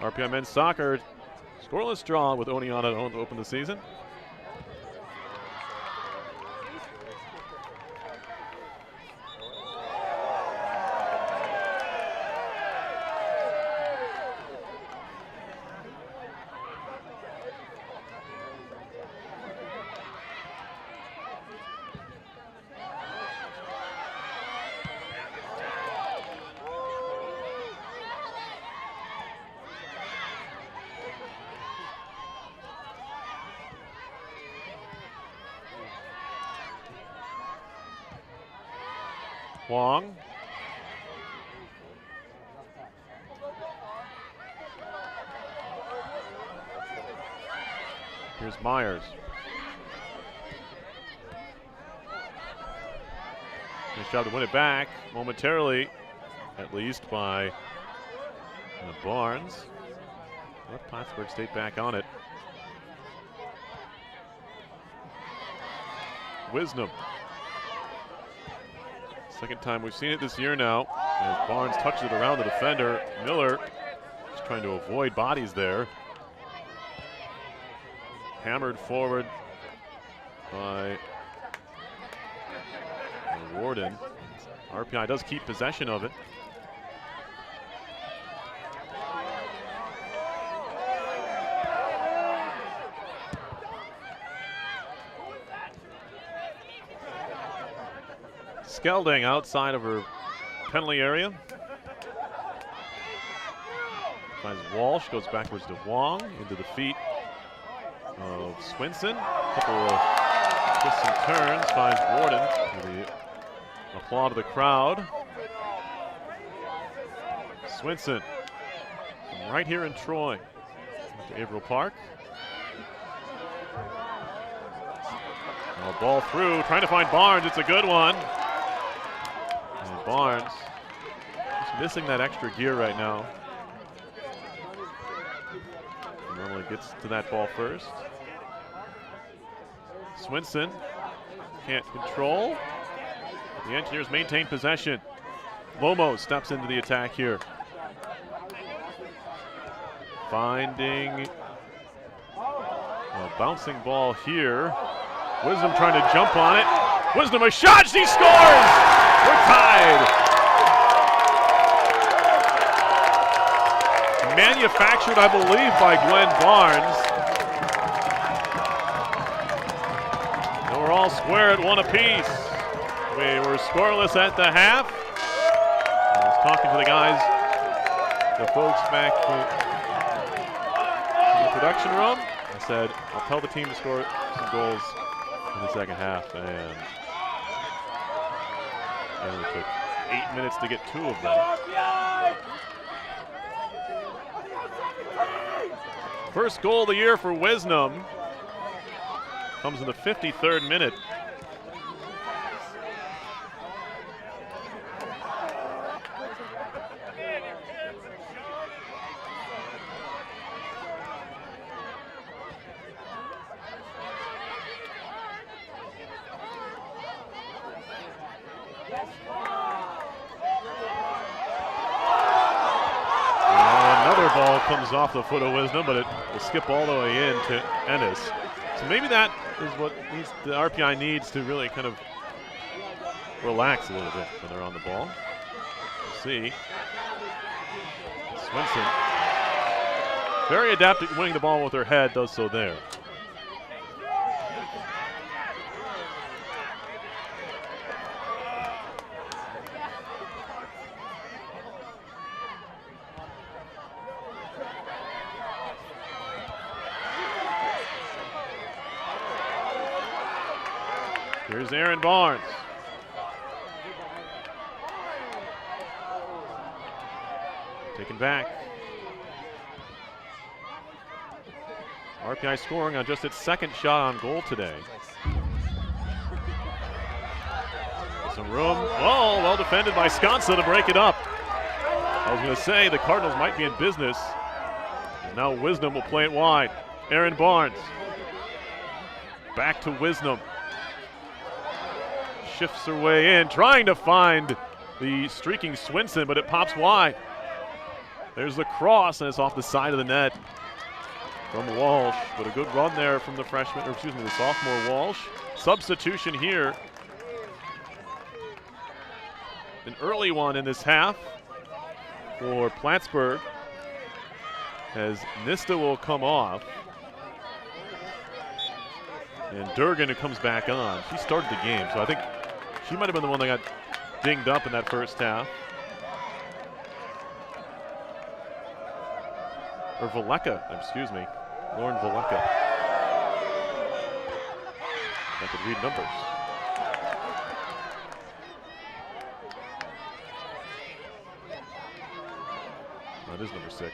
RPI men's soccer, scoreless draw with Oneonta at home to open the season. Wong. Here's Myers. Nice job to win it back momentarily, at least by Barnes. Let Plattsburgh State back on it. Wisdom. Second time we've seen it this year now. As Barnes touches it around the defender. Miller is trying to avoid bodies there. Hammered forward by Warden. RPI does keep possession of it. Skelding outside of her penalty area. Finds Walsh, goes backwards to Wong, into the feet of Swinson. A couple of twists and turns, finds Warden for the applaud of the crowd. Swinson, from right here in Troy, to Averill Park. Ball through, trying to find Barnes, it's a good one. Barnes just missing that extra gear right now. He normally gets to that ball first. Swinson can't control. The Engineers maintain possession. Lomo steps into the attack here. Finding a bouncing ball here. Wisdom trying to jump on it. Wisdom a shot, she scores! We're tied. Manufactured, I believe, by Glenn Barnes. And we're all square at one apiece. We were scoreless at the half. I was talking to the guys, the folks back production room. I said, I'll tell the team to score some goals in the second half, and it only took 8 minutes to get 2 of them. First goal of the year for Wisnam comes in the 53rd minute. Ball comes off the foot of Wisnom, but it will skip all the way in to Ennis. So maybe that is what the RPI needs to really kind of relax a little bit when they're on the ball. We'll see. Swinson, very adept at winning the ball with her head, does so there. Here's Aaron Barnes. Taken back. RPI scoring on just its second shot on goal today. Some room. Oh, well defended by Sconsa to break it up. I was going to say the Cardinals might be in business. And now Wisnam will play it wide. Aaron Barnes. Back to Wisnam. Shifts her way in, trying to find the streaking Swinson, but it pops wide. There's the cross, and it's off the side of the net from Walsh. But a good run there from the freshman, or excuse me, the sophomore Walsh. Substitution here. An early one in this half for Plattsburgh, as Nista will come off. And Durgan, who comes back on. She started the game, so I think she might have been the one that got dinged up in that first half. Or Valeka, excuse me. Lauren Valeka. I could read numbers. That is number 6.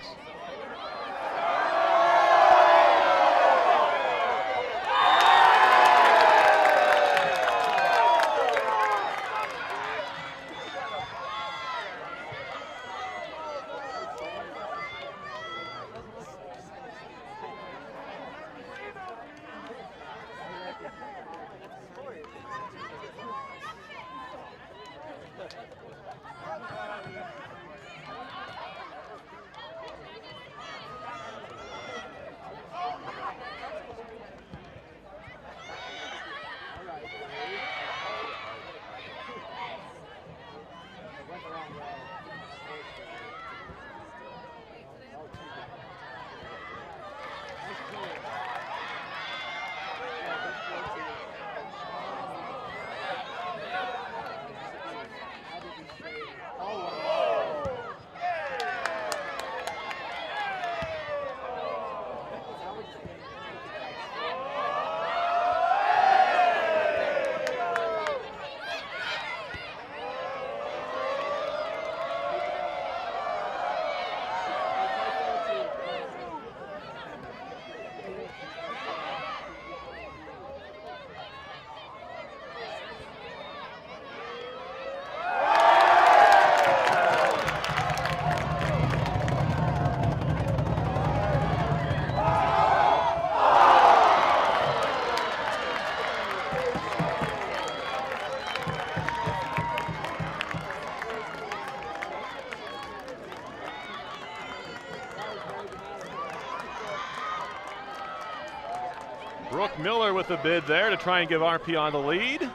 Brooke Miller with the bid there to try and give RPI the lead.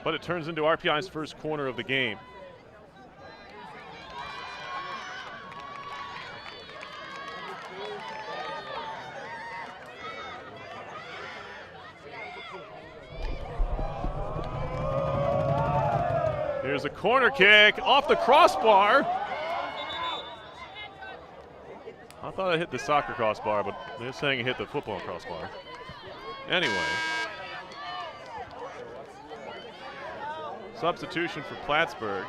But it turns into RPI's first corner of the game. Here's a corner kick off the crossbar. I thought I hit the soccer crossbar, but they're saying it hit the football crossbar. Anyway. Substitution for Plattsburgh.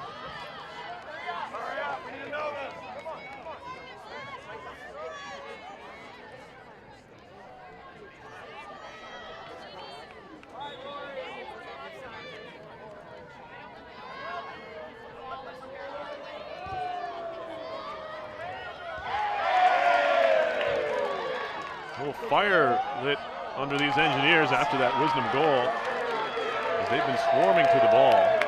A little fire lit under these Engineers after that Wisdom goal, as they've been swarming to the ball.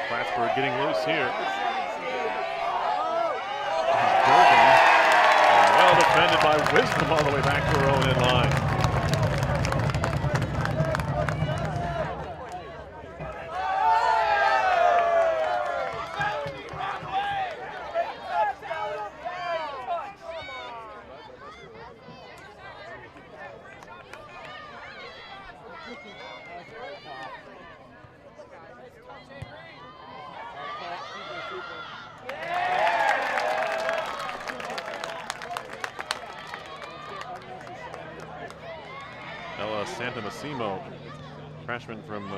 Plattsburgh getting loose here. Durgan, well defended by Wisdom all the way back to her own end line. Santamassimo, freshman from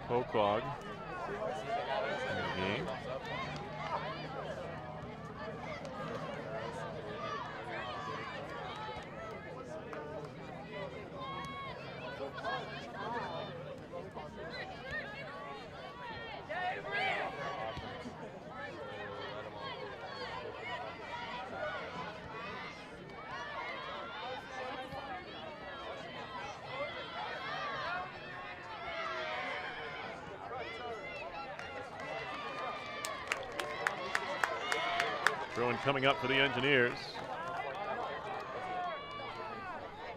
Pocog in the game. Throw-in coming up for the Engineers.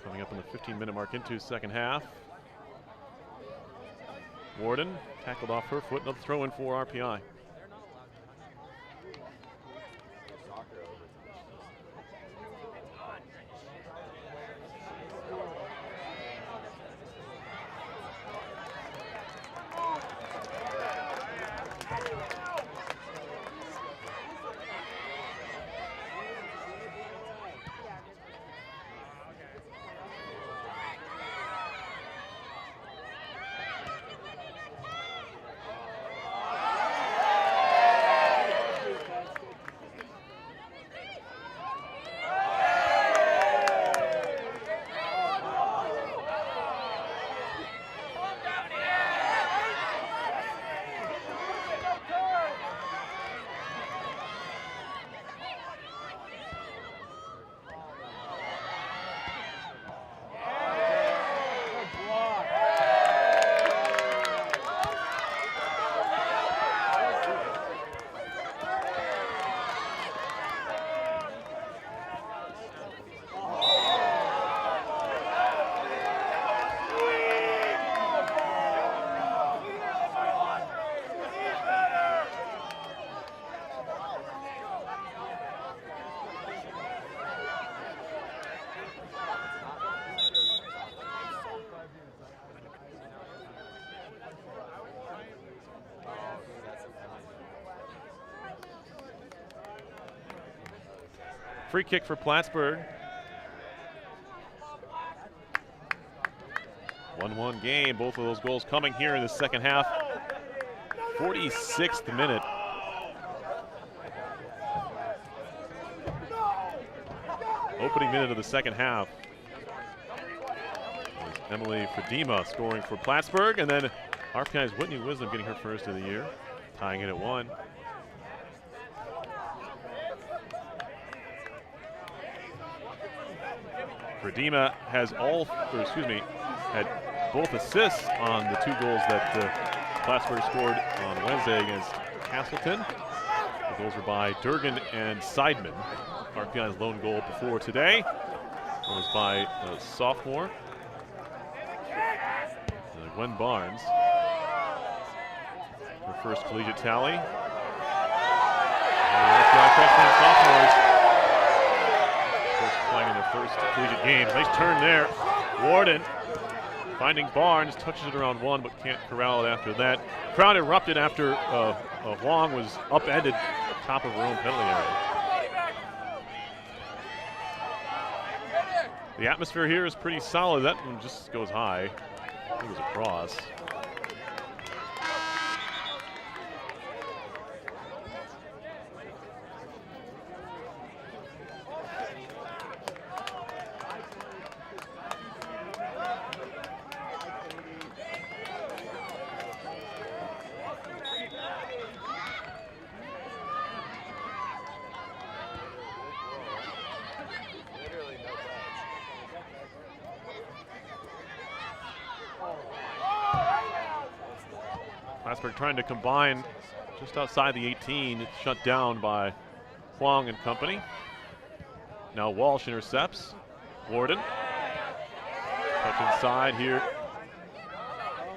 Coming up on the 15-minute mark into second half. Warden tackled off her foot. Another throw-in for RPI. Free kick for Plattsburgh. 1-1 game. Both of those goals coming here in the second half. 46th minute. Opening minute of the second half. There's Emily Fadima scoring for Plattsburgh, and then RPI's Whitney Wisdom getting her first of the year, tying it at 1. Fadima has had both assists on the 2 goals that Plattsburgh scored on Wednesday against Castleton. The goals were by Durgan and Seidman. RPI's lone goal before today. That was by a sophomore, Gwen Barnes. Her first collegiate tally. RPI freshman sophomores first playing in their first collegiate game. Nice turn there. Warden finding Barnes, touches it around one, but can't corral it after that. Crowd erupted after Huang was upended top of her own penalty area. The atmosphere here is pretty solid. That one just goes high. I think it was a cross. Literally no bugs. Plattsburgh trying to combine just outside the 18. It's shut down by Huang and company. Now Walsh intercepts. Warden. Touch inside here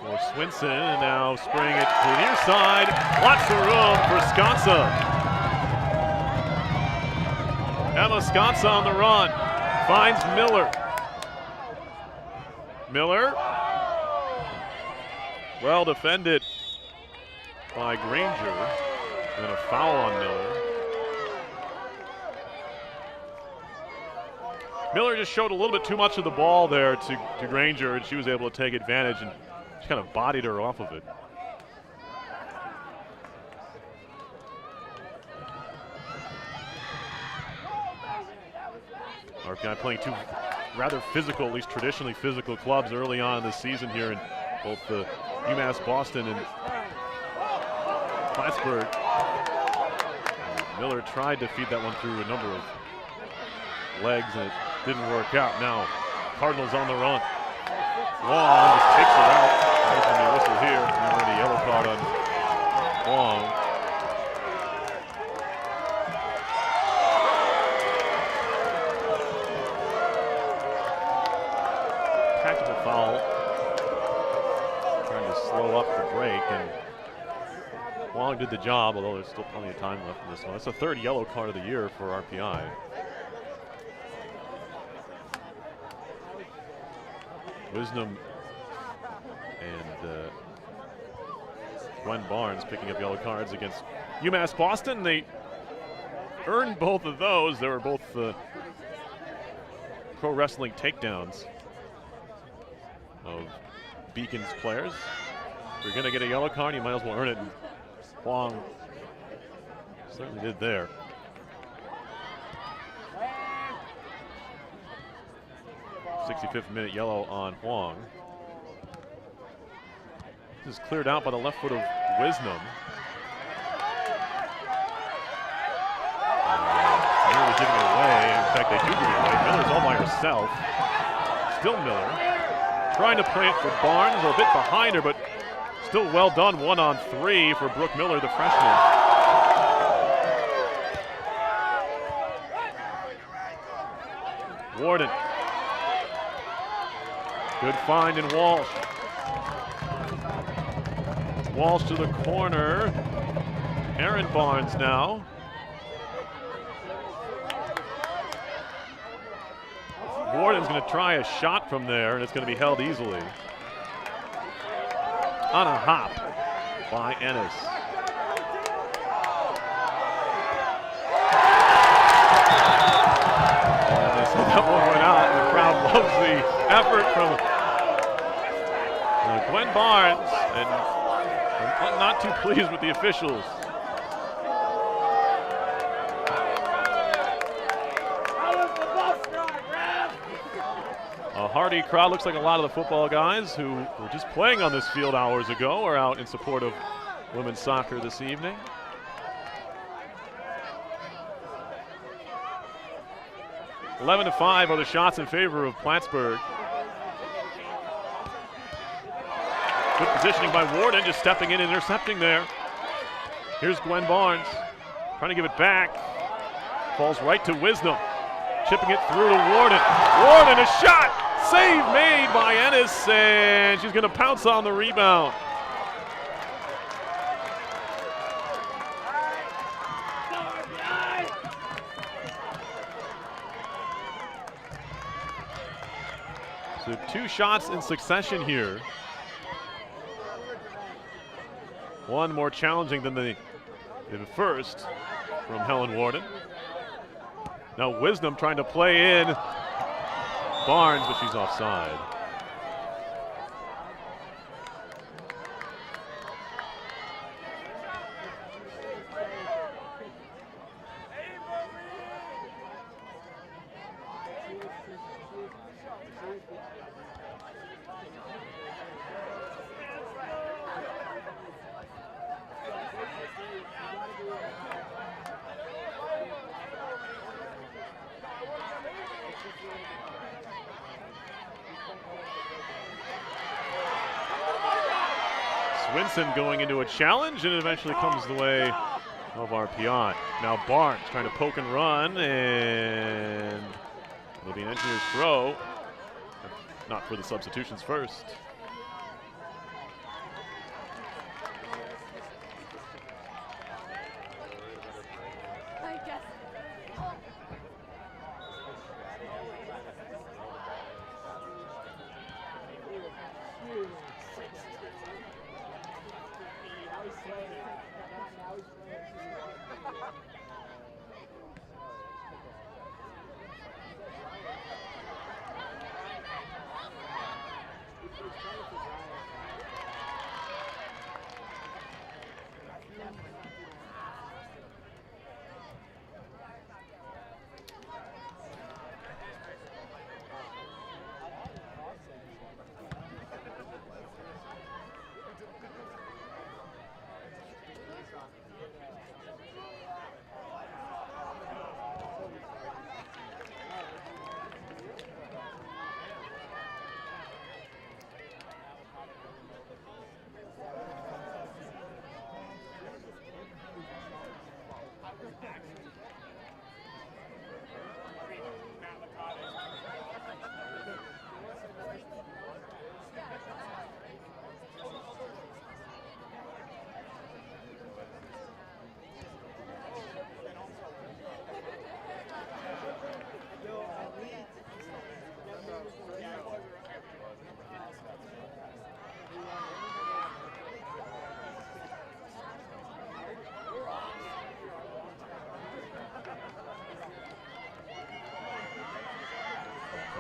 for Swinson, and now spraying it to the near side. Lots of room for Sconsa. Emma Sconsa on the run. Finds Miller. Miller. Well defended by Granger. And a foul on Miller. Miller just showed a little bit too much of the ball there to Granger, and she was able to take advantage and just kind of bodied her off of it. RPI playing two rather physical, at least traditionally physical clubs early on in this season here in both the UMass Boston and Plattsburgh. Miller tried to feed that one through a number of legs, and it didn't work out. Now Cardinals on the run. Long just takes her out. There's going to be a whistle here. And then a yellow card on Long. Tactical foul. Trying to slow up the break, and Long did the job, although there's still plenty of time left in this one. That's the third yellow card of the year for RPI. Wisdom and Gwen Barnes picking up yellow cards against UMass Boston. They earned both of those. They were both pro wrestling takedowns of Beacon's players. If you're going to get a yellow card, you might as well earn it. And Huang certainly did there. '65th minute yellow on Huang. This is cleared out by the left foot of Wisdom. Nearly giving it away. In fact, they do give it away. Miller's all by herself. Still Miller. Trying to play it for Barnes, a bit behind her, but still well done. 1-on-3 for Brooke Miller, the freshman. Warden. Good find in Walsh. Walsh to the corner. Aaron Barnes now. Warden's going to try a shot from there, and it's going to be held easily. On a hop by Ennis. And they said that one went out, and the crowd loves the effort from Gwen Barnes, and not too pleased with the officials. A hearty crowd. Looks like a lot of the football guys who were just playing on this field hours ago are out in support of women's soccer this evening. (11-5) are the shots in favor of Plattsburgh. Good positioning by Warden, just stepping in and intercepting there. Here's Gwen Barnes, trying to give it back. Falls right to Wisdom. tipping it through to Warden. Warden, a shot! Save made by Ennis, and she's going to pounce on the rebound. So 2 shots in succession here. One more challenging than the first from Helen Warden. Now Wisdom trying to play in Barnes, but she's offside. Swinson going into a challenge, and it eventually comes the way of RPI. Now Barnes trying to poke and run, and it'll be an engineer's throw. Not for the substitutions first.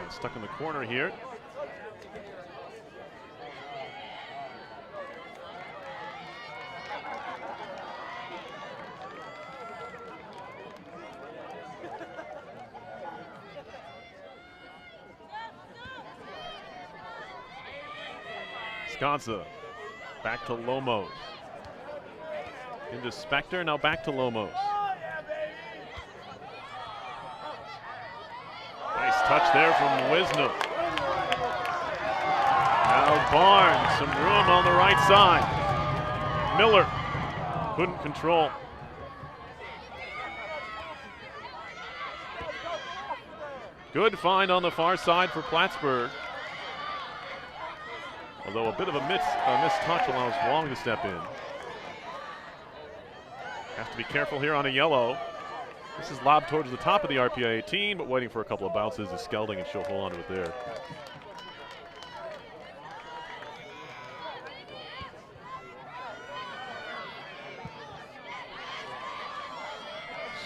Stuck in the corner here. Sconza back to Lomos. Into Spector, now back to Lomos. Nice touch there from Wisdom. Now Barnes, some room on the right side. Miller couldn't control. Good find on the far side for Plattsburgh. Although a bit of a missed touch allows Wong to step in. Have to be careful here on a yellow. This is lobbed towards the top of the RPI 18, but waiting for a couple of bounces is Skelding, and she'll hold on to it there.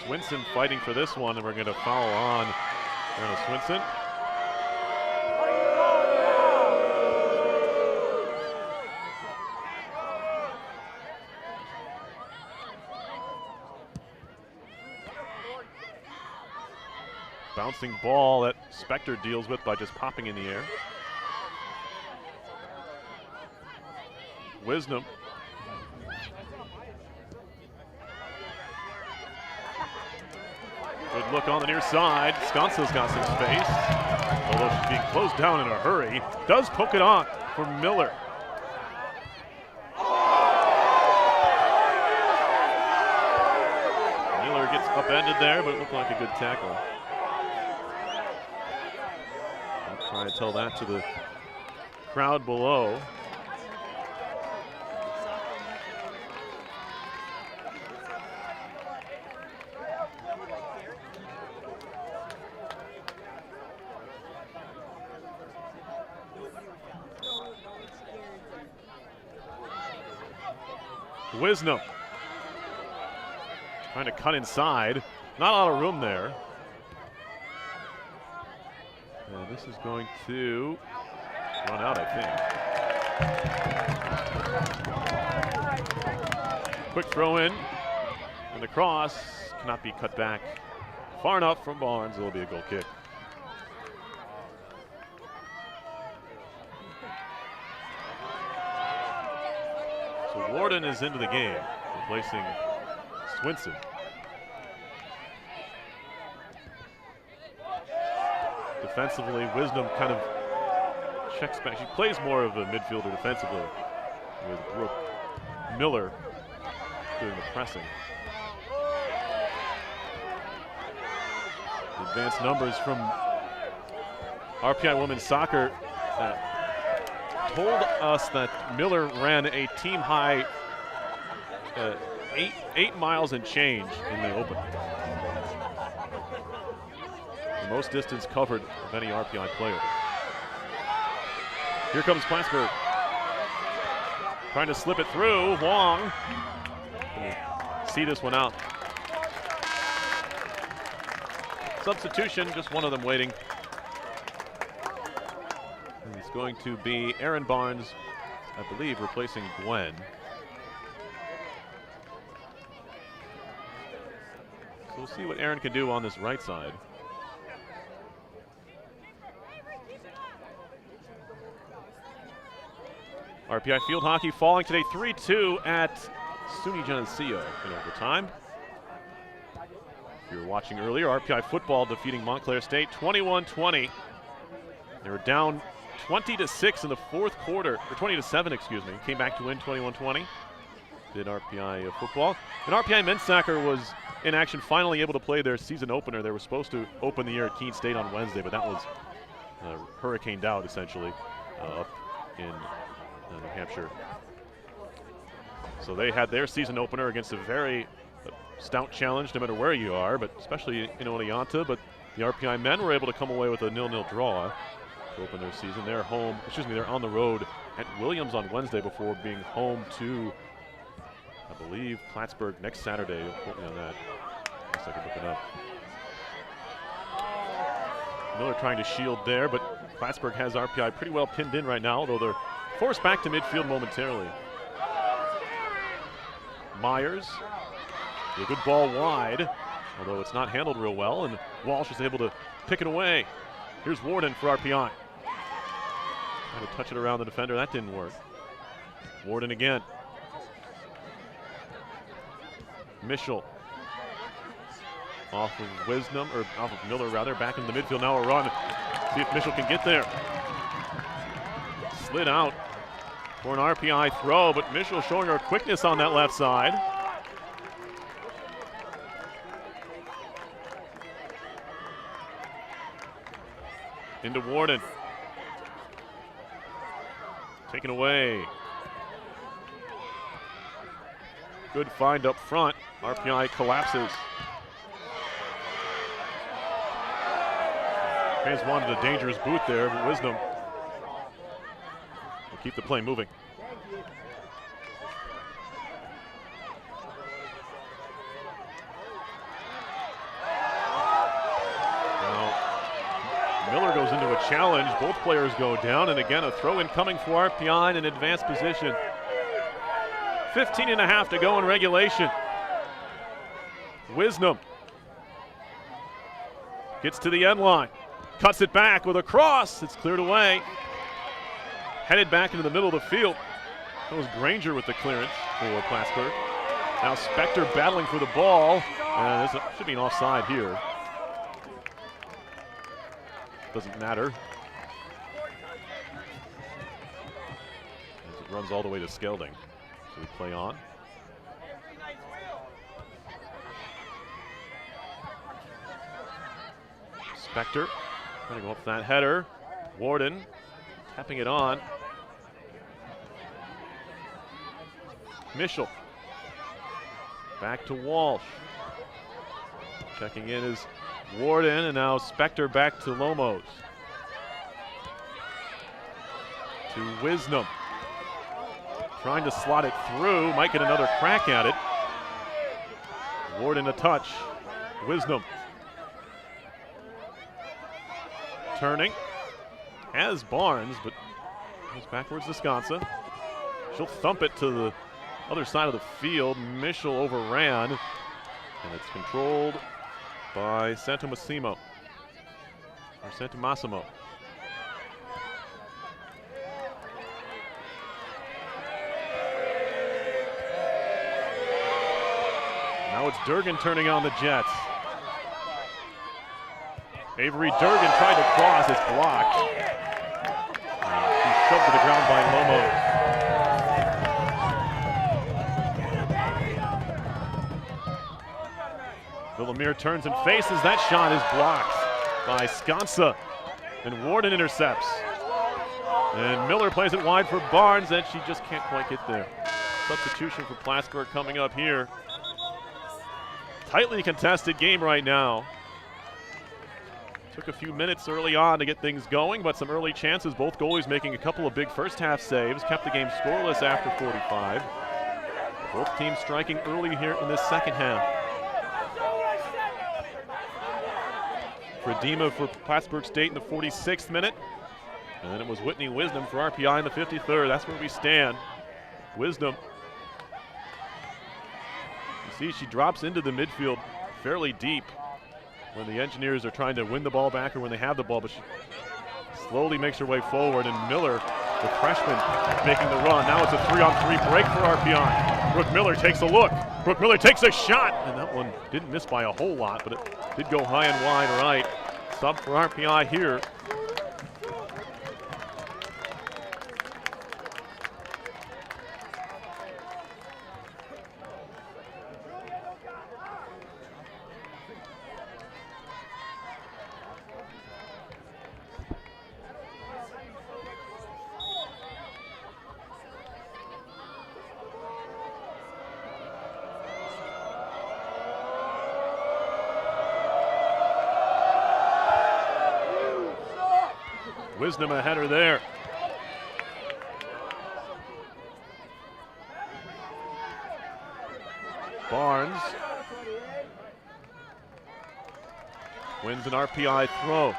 Swinson fighting for this one, and we're going to foul on Swinson. Bouncing ball that Spector deals with by just popping in the air. Wisdom. Good look on the near side. Sconza's got some space, although she's being closed down in a hurry. Does poke it on for Miller. Miller gets upended there, but it looked like a good tackle. Trying to tell that to the crowd below. Wisdom trying to cut inside. Not a lot of room there. And this is going to run out, I think. Quick throw in. And the cross cannot be cut back far enough from Barnes. It'll be a goal kick. So Warden is into the game, replacing Swinson. Defensively, Wisdom kind of checks back. She plays more of a midfielder defensively, with Brooke Miller doing the pressing. Advanced numbers from RPI Women's Soccer told us that Miller ran a team-high 8 miles and change in the open. The most distance covered of any RPI player. Here comes Plattsburgh. Trying to slip it through. Wong. See this one out. Substitution, just one of them waiting. And it's going to be Aaron Barnes, I believe, replacing Gwen. So we'll see what Aaron can do on this right side. RPI field hockey falling today 3-2 at SUNY Geneseo in overtime. If you were watching earlier, RPI football defeating Montclair State 21-20. They were down 20-6 in the fourth quarter, or 20-7, excuse me. Came back to win 21-20. Did RPI football. And RPI men's soccer was in action, finally able to play their season opener. They were supposed to open the year at Keene State on Wednesday, but that was hurricaned out essentially up in New Hampshire. So they had their season opener against a very stout challenge, no matter where you are, but especially in Oneonta. But the RPI men were able to come away with a 0-0 draw to open their season. They're on the road at Williams on Wednesday before being home to, I believe, Plattsburgh next Saturday. Don't quote me on that. I guess I could look it up. Miller trying to shield there, but Plattsburgh has RPI pretty well pinned in right now, although they're forced back to midfield momentarily. Myers, a good ball wide, although it's not handled real well, and Walsh is able to pick it away. Here's Warden for RPI. Trying to touch it around the defender, that didn't work. Warden again. Mischel off of Wisdom, or off of Miller rather, back into the midfield, now a run. See if Mischel can get there. Slid out for an RPI throw, but Mischel showing her quickness on that left side. Into Warden. Taken away. Good find up front. RPI collapses. Fans wanted a dangerous boot there, but Wisdom will keep the play moving. Now, Miller goes into a challenge. Both players go down, and again, a throw in coming for RPI in an advanced position. 15.5 to go in regulation. Wisdom gets to the end line. Cuts it back with a cross. It's cleared away. Headed back into the middle of the field. That was Granger with the clearance for Plattsburgh. Now Spector battling for the ball. And this should be an offside here. Doesn't matter. As it runs all the way to Skelding. So we play on. Spector trying to go up that header. Warden tapping it on. Mischel. Back to Walsh. Checking in is Warden, and now Spector back to Lomos. To Wisdom. Trying to slot it through, might get another crack at it. Warden a touch. Wisdom. Turning. Has Barnes, but goes backwards to Sconsa. She'll thump it to the other side of the field. Mischel overran, and it's controlled by Santomassimo. Or Santomassimo. Now it's Durgan turning on the Jets. Avery Durgan tried to cross, it's blocked. She's shoved to the ground by Lomo. Villamere turns and faces, that shot is blocked by Sconsa. And Warden intercepts. And Miller plays it wide for Barnes, and she just can't quite get there. Substitution for Plattsburgh coming up here. Tightly contested game right now. Took a few minutes early on to get things going, but some early chances. Both goalies making a couple of big first half saves. Kept the game scoreless after 45. Both teams striking early here in this second half. Fredima for Plattsburgh State in the 46th minute. And then it was Whitney Wisdom for RPI in the 53rd. That's where we stand. Wisdom. You see she drops into the midfield fairly deep when the Engineers are trying to win the ball back or when they have the ball, but she slowly makes her way forward, and Miller, the freshman, making the run. Now it's a 3-on-3 break for RPI. Brooke Miller takes a look. Brooke Miller takes a shot, and that one didn't miss by a whole lot, but it did go high and wide right. Sub for RPI here. Wisdom a header there. Barnes wins an RPI throw.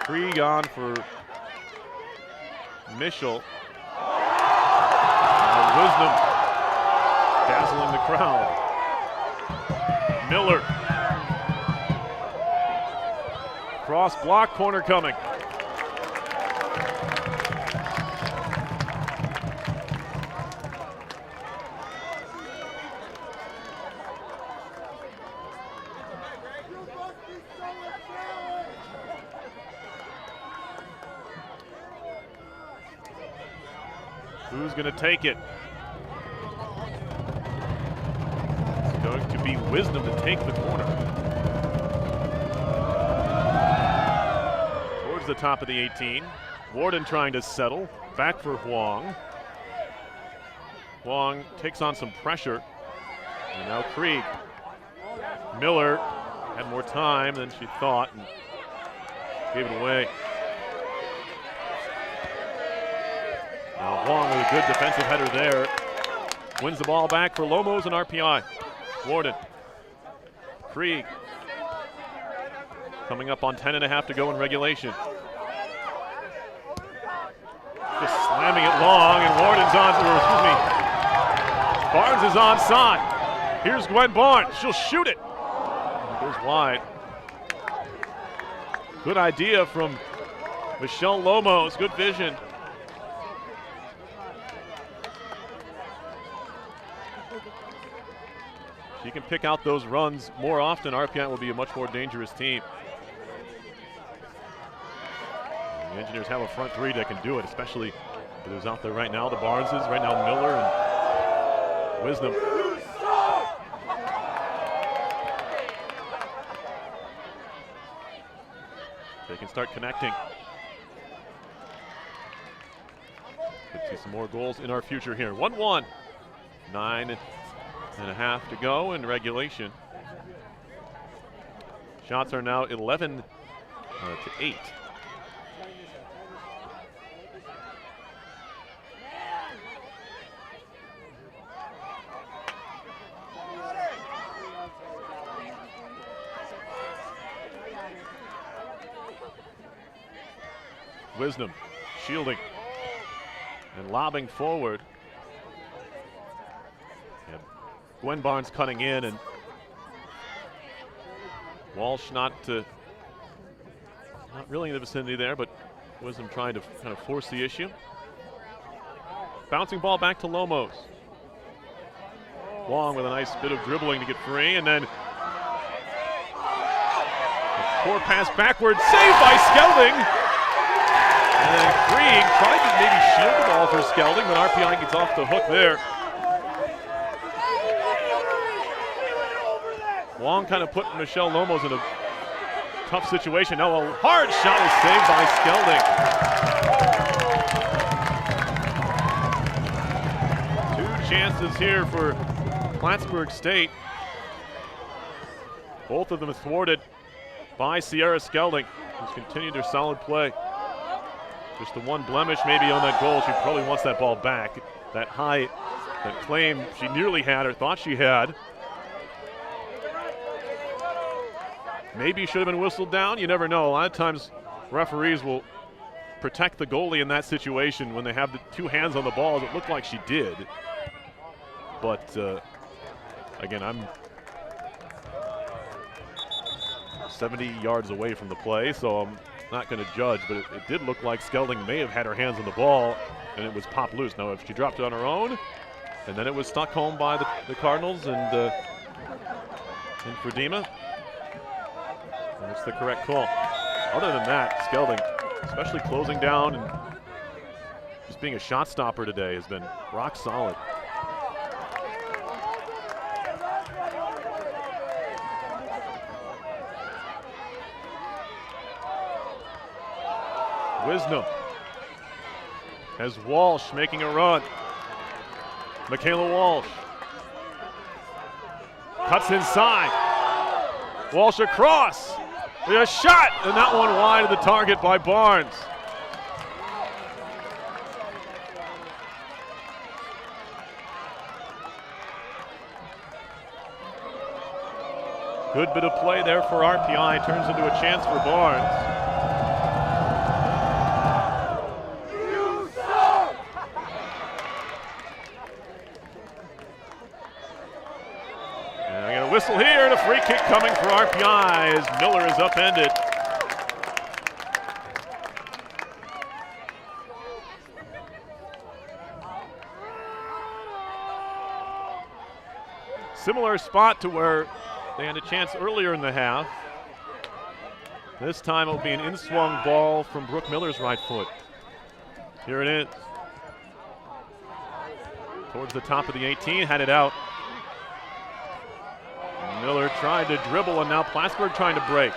Krieg on for Mischel. Wisdom dazzling the crowd. Miller. Cross block, corner coming. Who's going to take it? It's going to be Wisdom to take the corner. Towards the top of the 18. Warden trying to settle. Back for Huang. Huang takes on some pressure. And now Krieg. Miller had more time than she thought and gave it away. Now Huang with a good defensive header there. Wins the ball back for Lomos and RPI. Warden. Krieg. Coming up on 10.5 to go in regulation. Just slamming it long, and Warden's on, Barnes is onside. Here's Gwen Barnes, she'll shoot it. It goes wide. Good idea from Michelle Lomos, good vision. She can pick out those runs more often. RPI will be a much more dangerous team. The Engineers have a front three that can do it, especially who's out there right now. The Barneses, right now Miller and Wisdom. can start connecting. Could see some more goals in our future here. 1-1. 9.5 to go in regulation. Shots are now 11 to 8. Wisdom shielding and lobbing forward. And Gwen Barnes cutting in, and Walsh not really in the vicinity there, but Wisdom trying to kind of force the issue. Bouncing ball back to Lomos. Wong with a nice bit of dribbling to get free, and then a poor pass backwards, saved by Skelding. And then Krieg tried to maybe shield the ball for Skelding, but RPI gets off the hook there. Wong kind of put Michelle Lomos in a tough situation. Now a hard shot is saved by Skelding. 2 chances here for Plattsburgh State. Both of them thwarted by Sierra Skelding, who's continued their solid play. Just the one blemish maybe on that goal. She probably wants that ball back. That claim she nearly had or thought she had. Maybe should have been whistled down. You never know. A lot of times referees will protect the goalie in that situation when they have the 2 hands on the ball, as it looked like she did. But again, I'm 70 yards away from the play, so I'm not going to judge, but it did look like Skelding may have had her hands on the ball, and it was popped loose. Now, if she dropped it on her own, and then it was stuck home by the Cardinals and Fredema, that's the correct call. Other than that, Skelding, especially closing down and just being a shot stopper today, has been rock solid. Wisdom has Walsh making a run. Michaela Walsh cuts inside. Walsh across. A shot, and that one wide of the target by Barnes. Good bit of play there for RPI. Turns into a chance for Barnes. Whistle here, and a free kick coming for RPI as Miller is upended. Similar spot to where they had a chance earlier in the half. This time it'll be an in-swung ball from Brooke Miller's right foot. Here it is. Towards the top of the 18, had it out. Miller tried to dribble, and now Plattsburgh trying to break.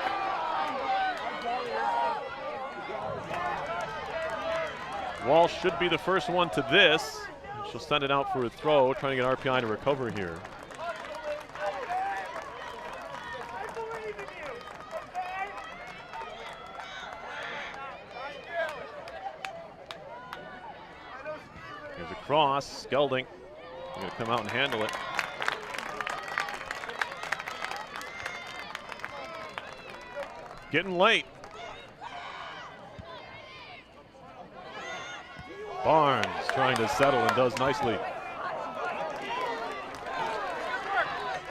Walsh should be the first one to this. She'll send it out for a throw, trying to get RPI to recover here. Here's a cross. Skelding going to come out and handle it. Getting late. Barnes trying to settle and does nicely.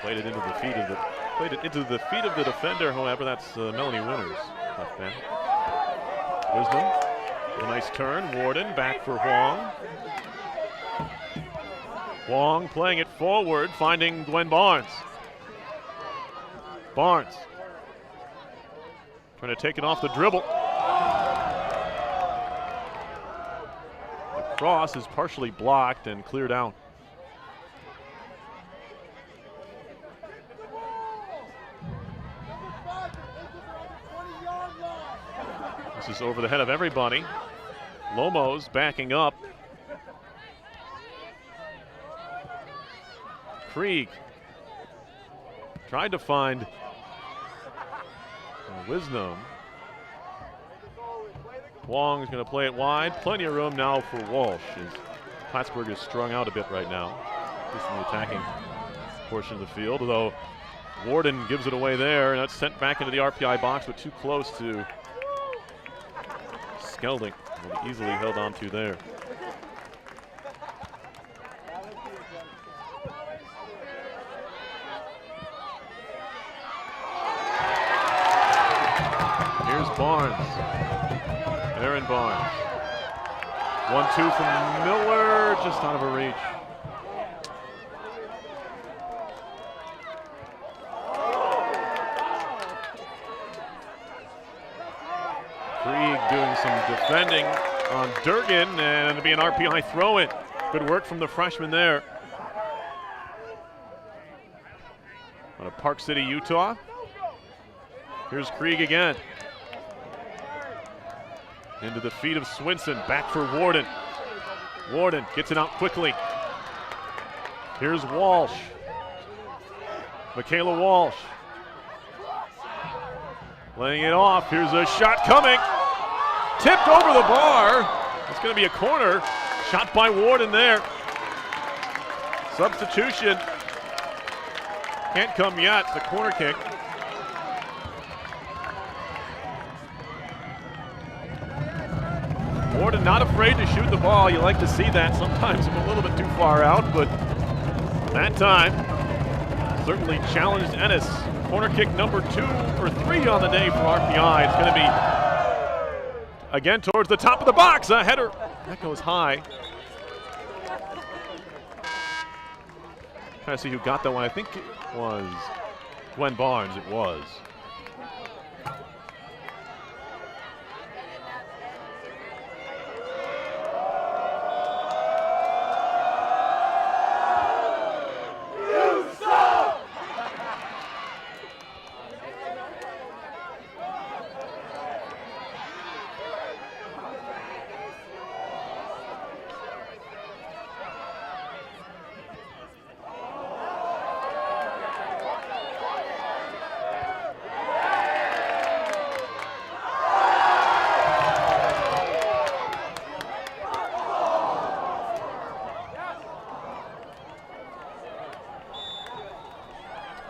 Played it into the feet of the defender. However, that's Melanie Winters. Left back. Wisdom. A nice turn. Warden back for Huang. Huang playing it forward, finding Gwen Barnes. Barnes. Trying to take it off the dribble. The cross is partially blocked and cleared out. This is over the head of everybody. Lomos backing up. Krieg tried to find Wisdom. Wong's going to play it wide. Plenty of room now for Walsh, as Plattsburgh is strung out a bit right now, at least in the attacking portion of the field, although Warden gives it away there, and that's sent back into the RPI box, but too close to Skelding. Will be easily held on to there. Here's Barnes. Aaron Barnes. 1-2 from Miller, just out of her reach. Krieg doing some defending on Durgan, and it'll be an RPI throw-in. Good work from the freshman there. Out of Park City, Utah. Here's Krieg again. Into the feet of Swinson, back for Warden. Warden gets it out quickly. Here's Walsh. Michaela Walsh. Laying it off, here's a shot coming. Tipped over the bar. It's going to be a corner. Shot by Warden there. Substitution. Can't come yet, it's a corner kick. Warden not afraid to shoot the ball. You like to see that. Sometimes I'm a little bit too far out, but that time certainly challenged Ennis. Corner kick number 2 or 3 on the day for RPI. It's going to be again towards the top of the box. A header that goes high. Trying to see who got that one. I think it was Gwen Barnes. It was.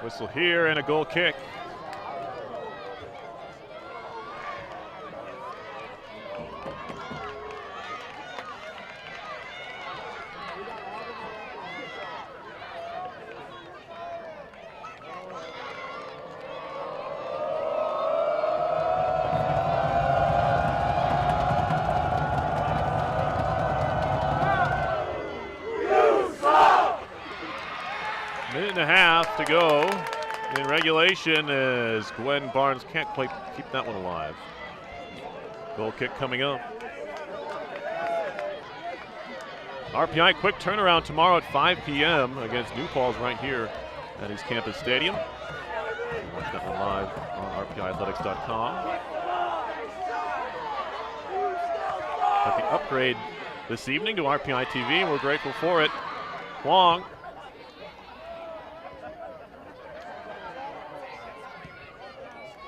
Whistle here and a goal kick. Minute and a half to go in regulation as Gwen Barnes can't quite keep that one alive. Goal kick coming up. RPI quick turnaround tomorrow at 5 p.m. against New Paltz right here at East Campus Stadium. Watch that one live on rpiathletics.com. Got the upgrade this evening to RPI TV, and we're grateful for it. Huang.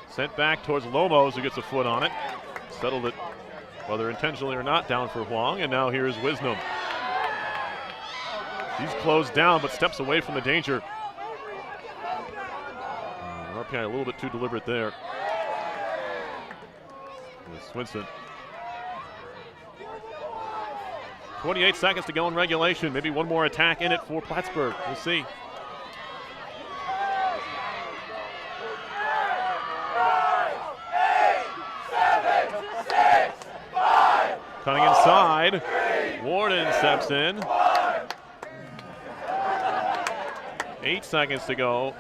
Sent back towards Lomos, who gets a foot on it. Settled it, whether intentionally or not, down for Huang, and now here's Wisdom. She's closed down, but steps away from the danger. RPI a little bit too deliberate there. With Swinson. 28 seconds to go in regulation. Maybe one more attack in it for Plattsburgh. We'll see. Cutting inside, Warden steps in. 8 seconds to go.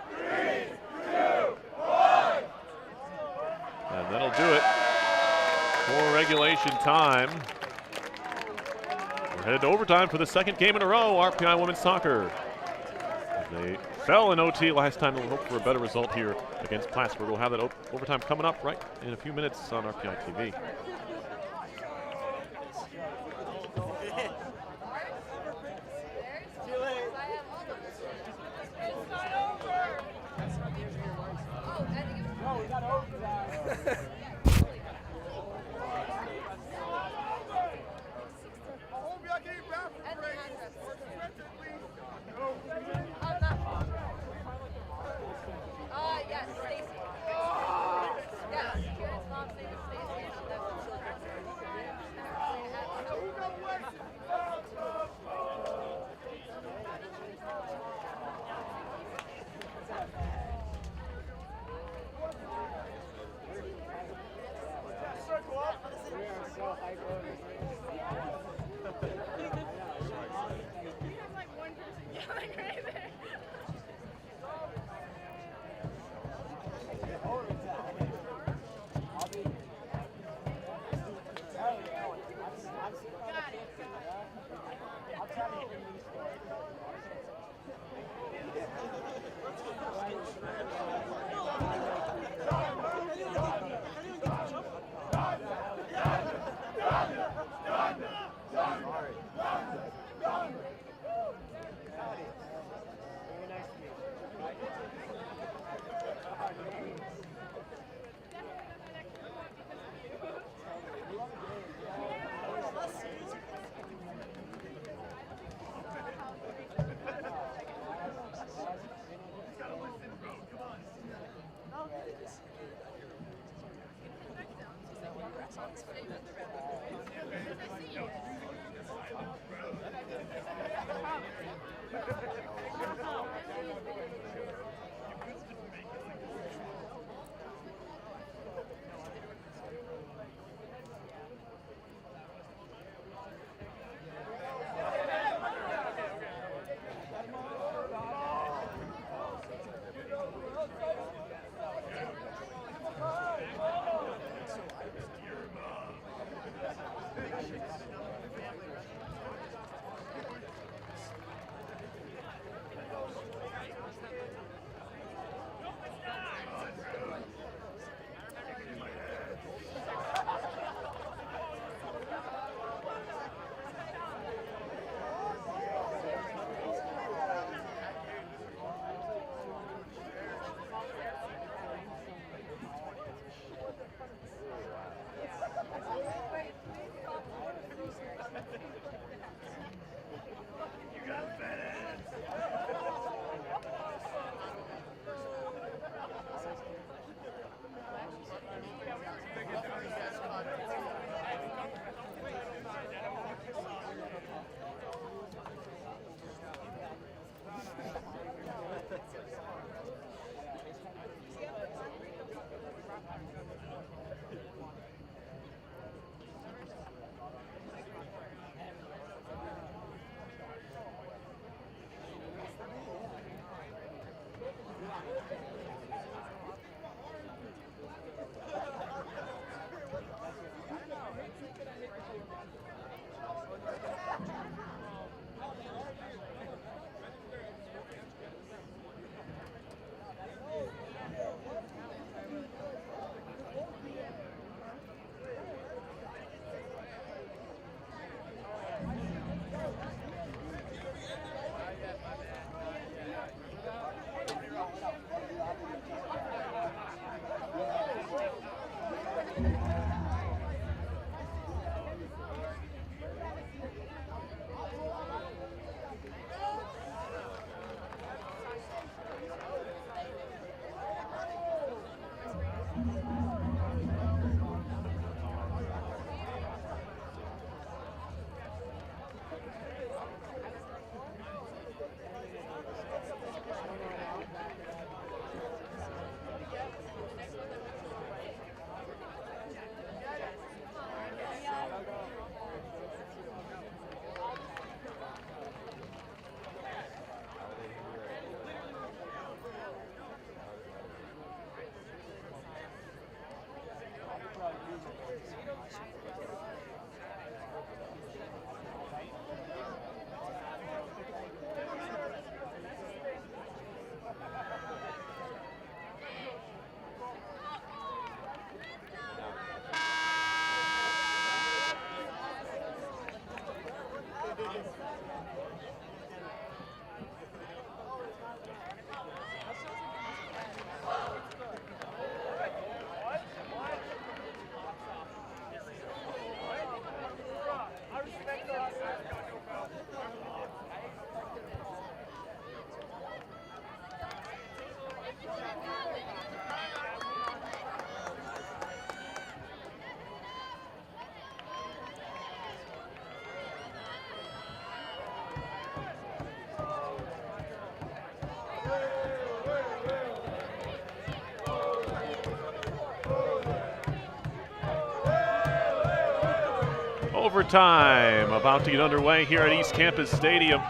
3, 2, 1. And that'll do it for regulation time. We're headed to overtime for the second game in a row, RPI Women's Soccer. They fell in OT last time. We'll hope for a better result here against Plattsburgh. We'll have that overtime coming up right in a few minutes on RPI TV. Yes, Stacy. Yes, Jared's mom's name is Stacy. Overtime about to get underway here at East Campus Stadium.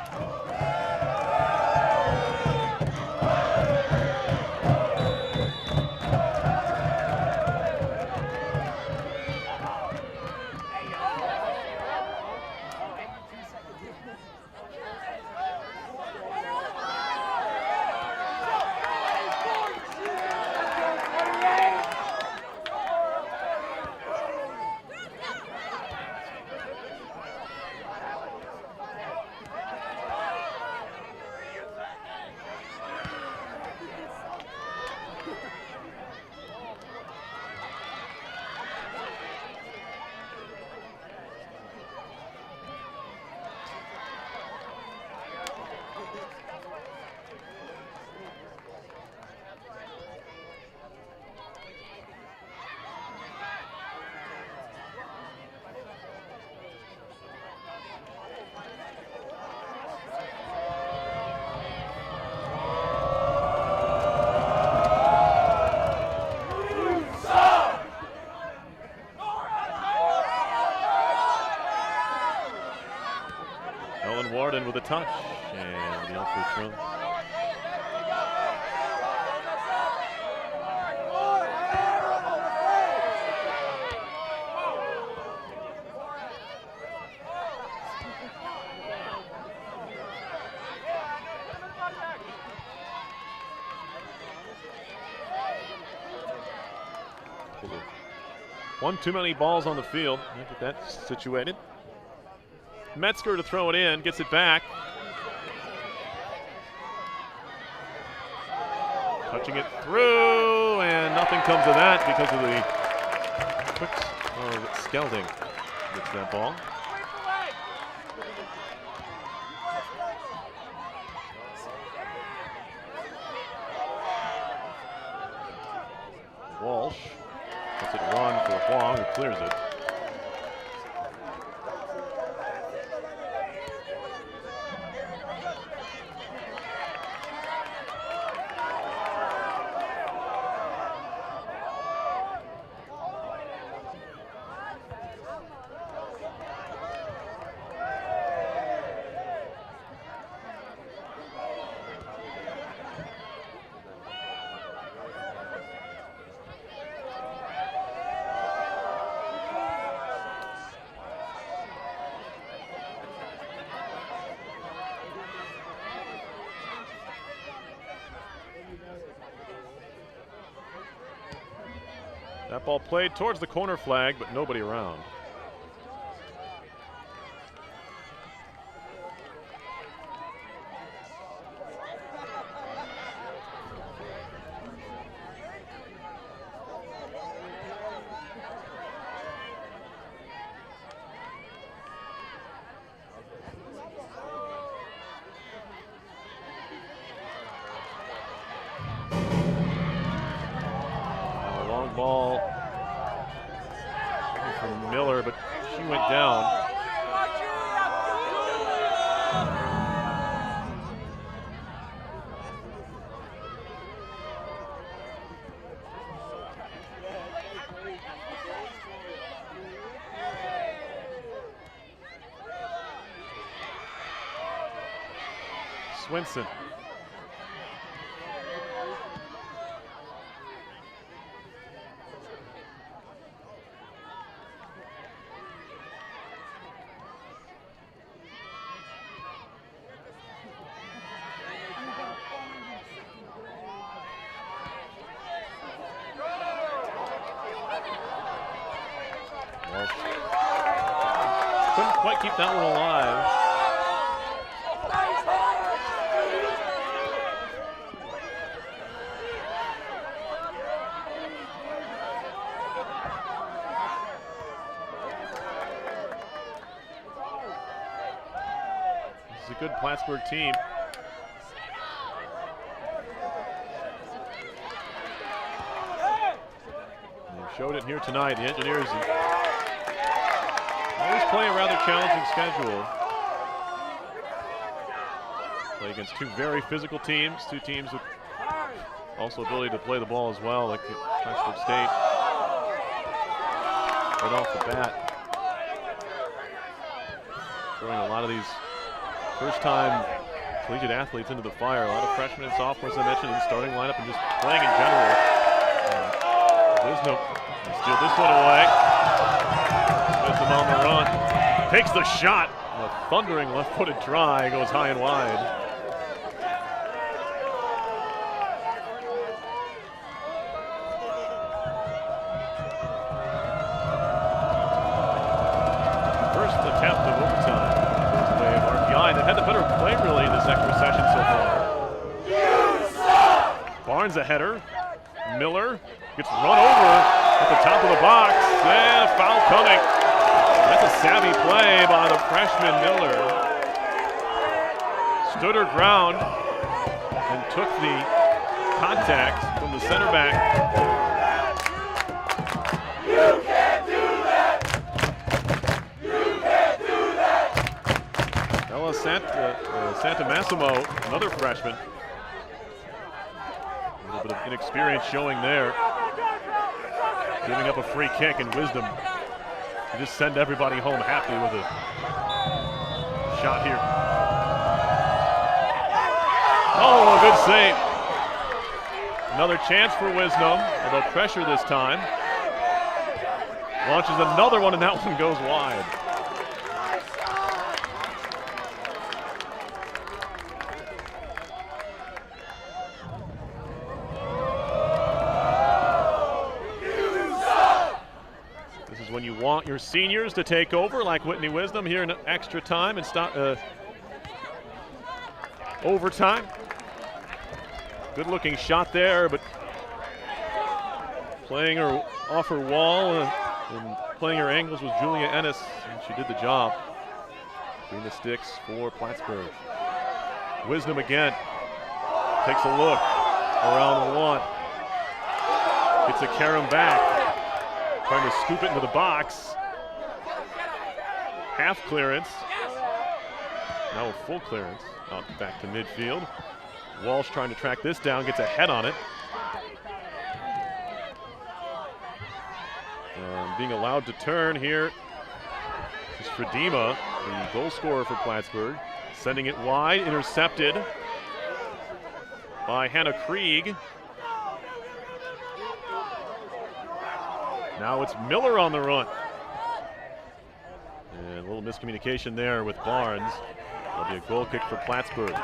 Warden with a touch, and the outfield throw. One too many balls on the field. Look at that situated. Metzger to throw it in, gets it back. Touching it through, and nothing comes of that because of the quick Skelding gets that ball. Walsh lets it run for Huang, who clears it. That ball played towards the corner flag, but nobody around. Ball from Miller, but she went down. Swinson. Couldn't quite keep that one alive. is a good Plattsburgh team. They've showed it here tonight. The Engineers always play a rather challenging schedule. Play against two very physical teams, two teams with also ability to play the ball as well, like Plattsburgh State. Right off the bat, throwing a lot of these first-time collegiate athletes into the fire. A lot of freshmen and sophomores, I mentioned, in the starting lineup and just playing in general. Wisdom will steal this one away. Wisdom on the run. Takes the shot. A thundering left-footed try, goes high and wide. First attempt of overtime. Goes away of RPI. They've had the better play really in this extra session so far. Barnes a header. Miller gets run over at the top of the box. And a foul coming. That's a savvy play by the freshman Miller. Stood her ground and took the contact from the center back. You can't do that! You can't do that! Ella Santa Massimo, another freshman. A little bit of inexperience showing there. Giving up a free kick, and Wisdom to just send everybody home happy with a shot here. Oh, a good save. Another chance for Wisdom, although pressure this time. Launches another one, and that one goes wide. This is when you want your seniors to take over, like Whitney Wisdom here in extra time and stop overtime. Good looking shot there, but playing her off her wall and playing her angles was Julia Ennis, and she did the job. Between the sticks for Plattsburgh. Wisdom again. Takes a look around one. Gets a Karam back. Trying to scoop it into the box. Half clearance. Now a full clearance. Out back to midfield. Walsh trying to track this down, gets a head on it. Being allowed to turn here is Fredima, the goal scorer for Plattsburgh. Sending it wide, intercepted by Hannah Krieg. Now it's Miller on the run. And a little miscommunication there with Barnes. That'll be a goal kick for Plattsburgh.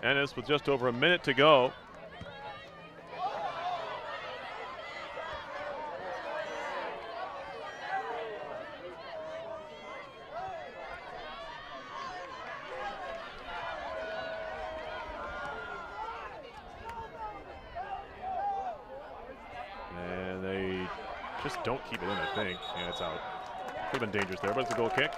Ennis with just over a minute to go. And they just don't keep it in, I think. Yeah, it's out. Could have been dangerous there, but it's a goal kick.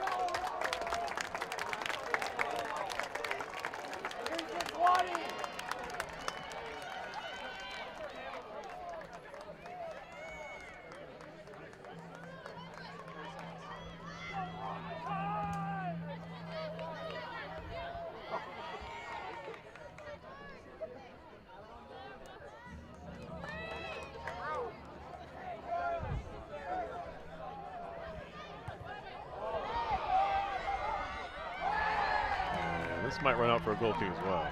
This might run out for a goal kick as well.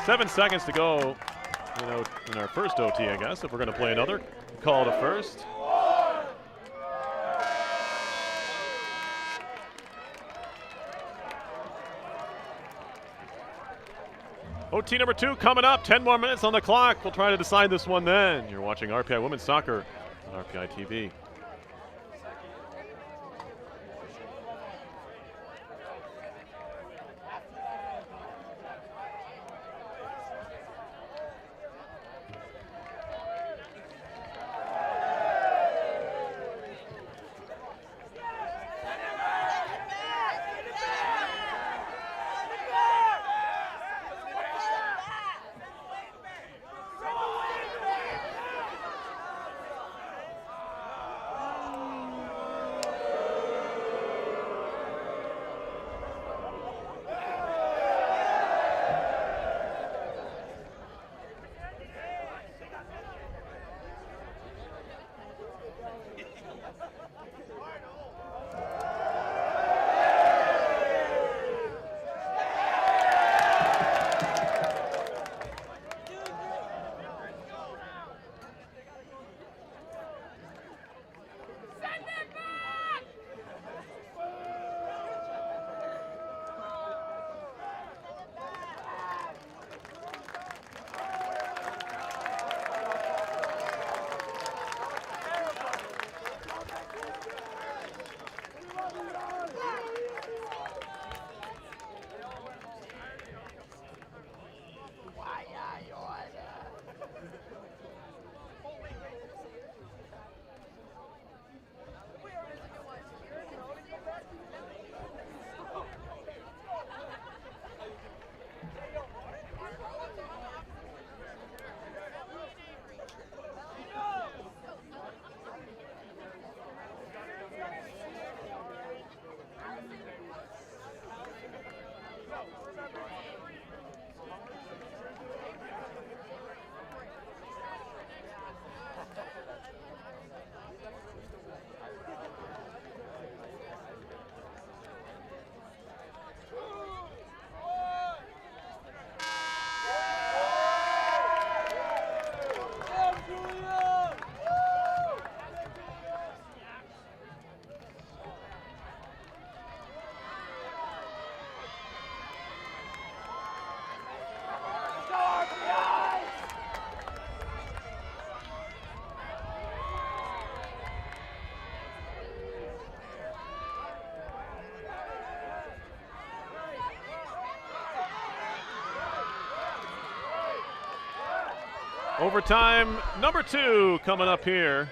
7 seconds to go, in our first OT, I guess, if we're going to play another. Call it a first. OT number 2 coming up. 10 more minutes on the clock. We'll try to decide this one then. You're watching RPI Women's Soccer on RPI TV. Overtime number 2 coming up here.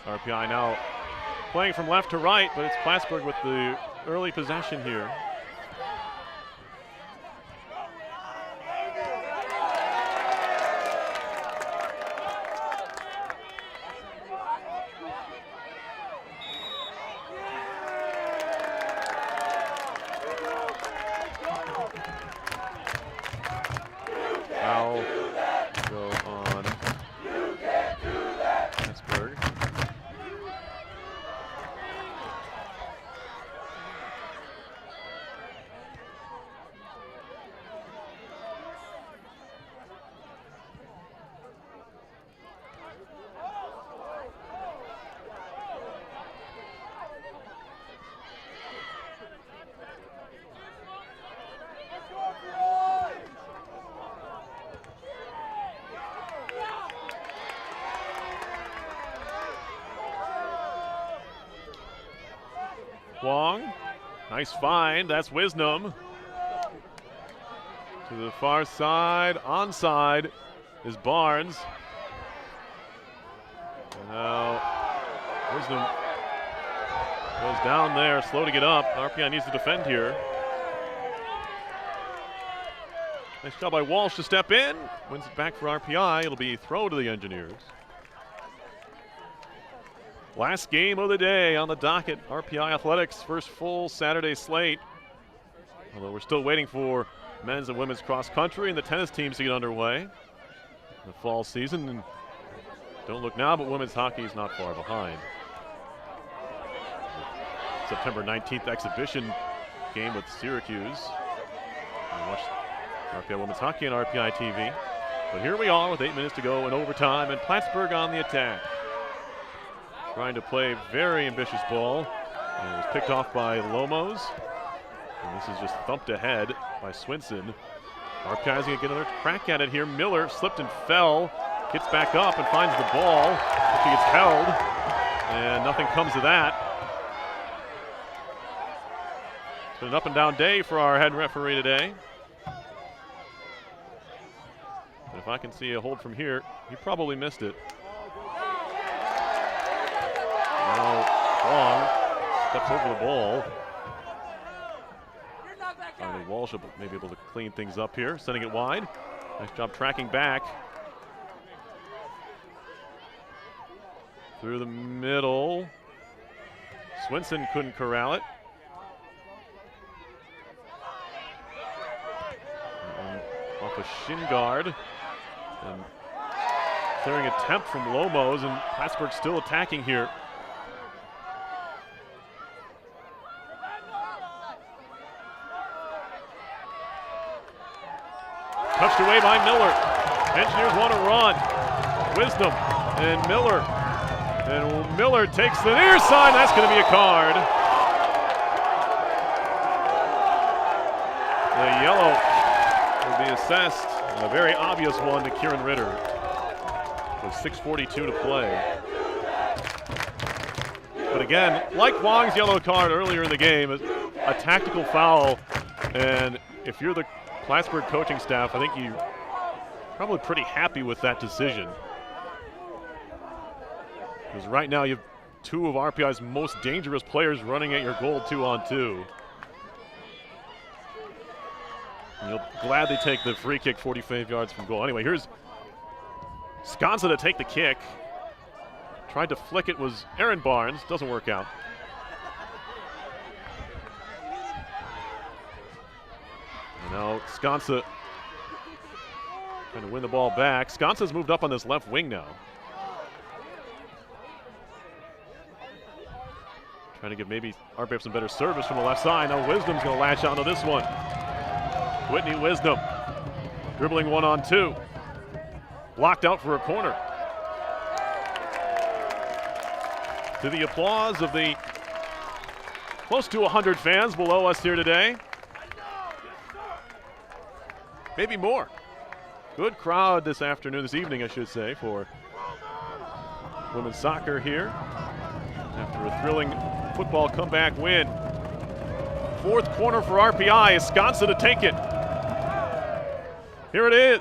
RPI now playing from left to right, but it's Plattsburgh with the early possession here. Foul go on Plattsburgh. Wong, nice find, that's Wisdom. To the far side, onside is Barnes. And now Wisdom goes down there, slow to get up. RPI needs to defend here. Nice job by Walsh to step in, wins it back for RPI. It'll be a throw to the Engineers. Last game of the day on the docket. RPI Athletics' first full Saturday slate. Although we're still waiting for men's and women's cross country and the tennis teams to get underway. The fall season. And don't look now, but women's hockey is not far behind. September 19th exhibition game with Syracuse. Watch RPI women's hockey on RPI TV. But here we are with 8 minutes to go in overtime, and Plattsburgh on the attack. Trying to play very ambitious ball. And it was picked off by Lomos. And this is just thumped ahead by Swinson. RPI's going to get another crack at it here. Miller slipped and fell. Gets back up and finds the ball. She gets held. And nothing comes of that. It's been an up and down day for our head referee today. And if I can see a hold from here, he probably missed it. Now Wong steps over the ball. Finally, Walsh may be able to clean things up here, sending it wide. Nice job tracking back. Through the middle. Swinson couldn't corral it. And off a shin guard. And clearing attempt from Lomos, and Plattsburgh still attacking here. Touched away by Miller. Engineers want to run. Wisdom and Miller. And Miller takes the near side. That's going to be a card. The yellow will be assessed. A very obvious one to Kieran Ritter. With 6:42 to play. But again, like Wong's yellow card earlier in the game, a tactical foul. And if you're the Plattsburgh coaching staff, I think you're probably pretty happy with that decision. Because right now you have two of RPI's most dangerous players running at your goal 2-on-2. And you'll gladly take the free kick 45 yards from goal. Anyway, here's Sconza to take the kick. Tried to flick it was Aaron Barnes. Doesn't work out. And now Sconza trying to win the ball back. Sconza's moved up on this left wing now. Trying to give maybe RPF some better service from the left side. Now Wisdom's going to latch onto this one. Whitney Wisdom dribbling 1-on-2. Blocked out for a corner. To the applause of the close to 100 fans below us here today. Maybe more. Good crowd this evening, I should say, for women's soccer here. After a thrilling football comeback win. Fourth corner for RPI. Sconza to take it. Here it is.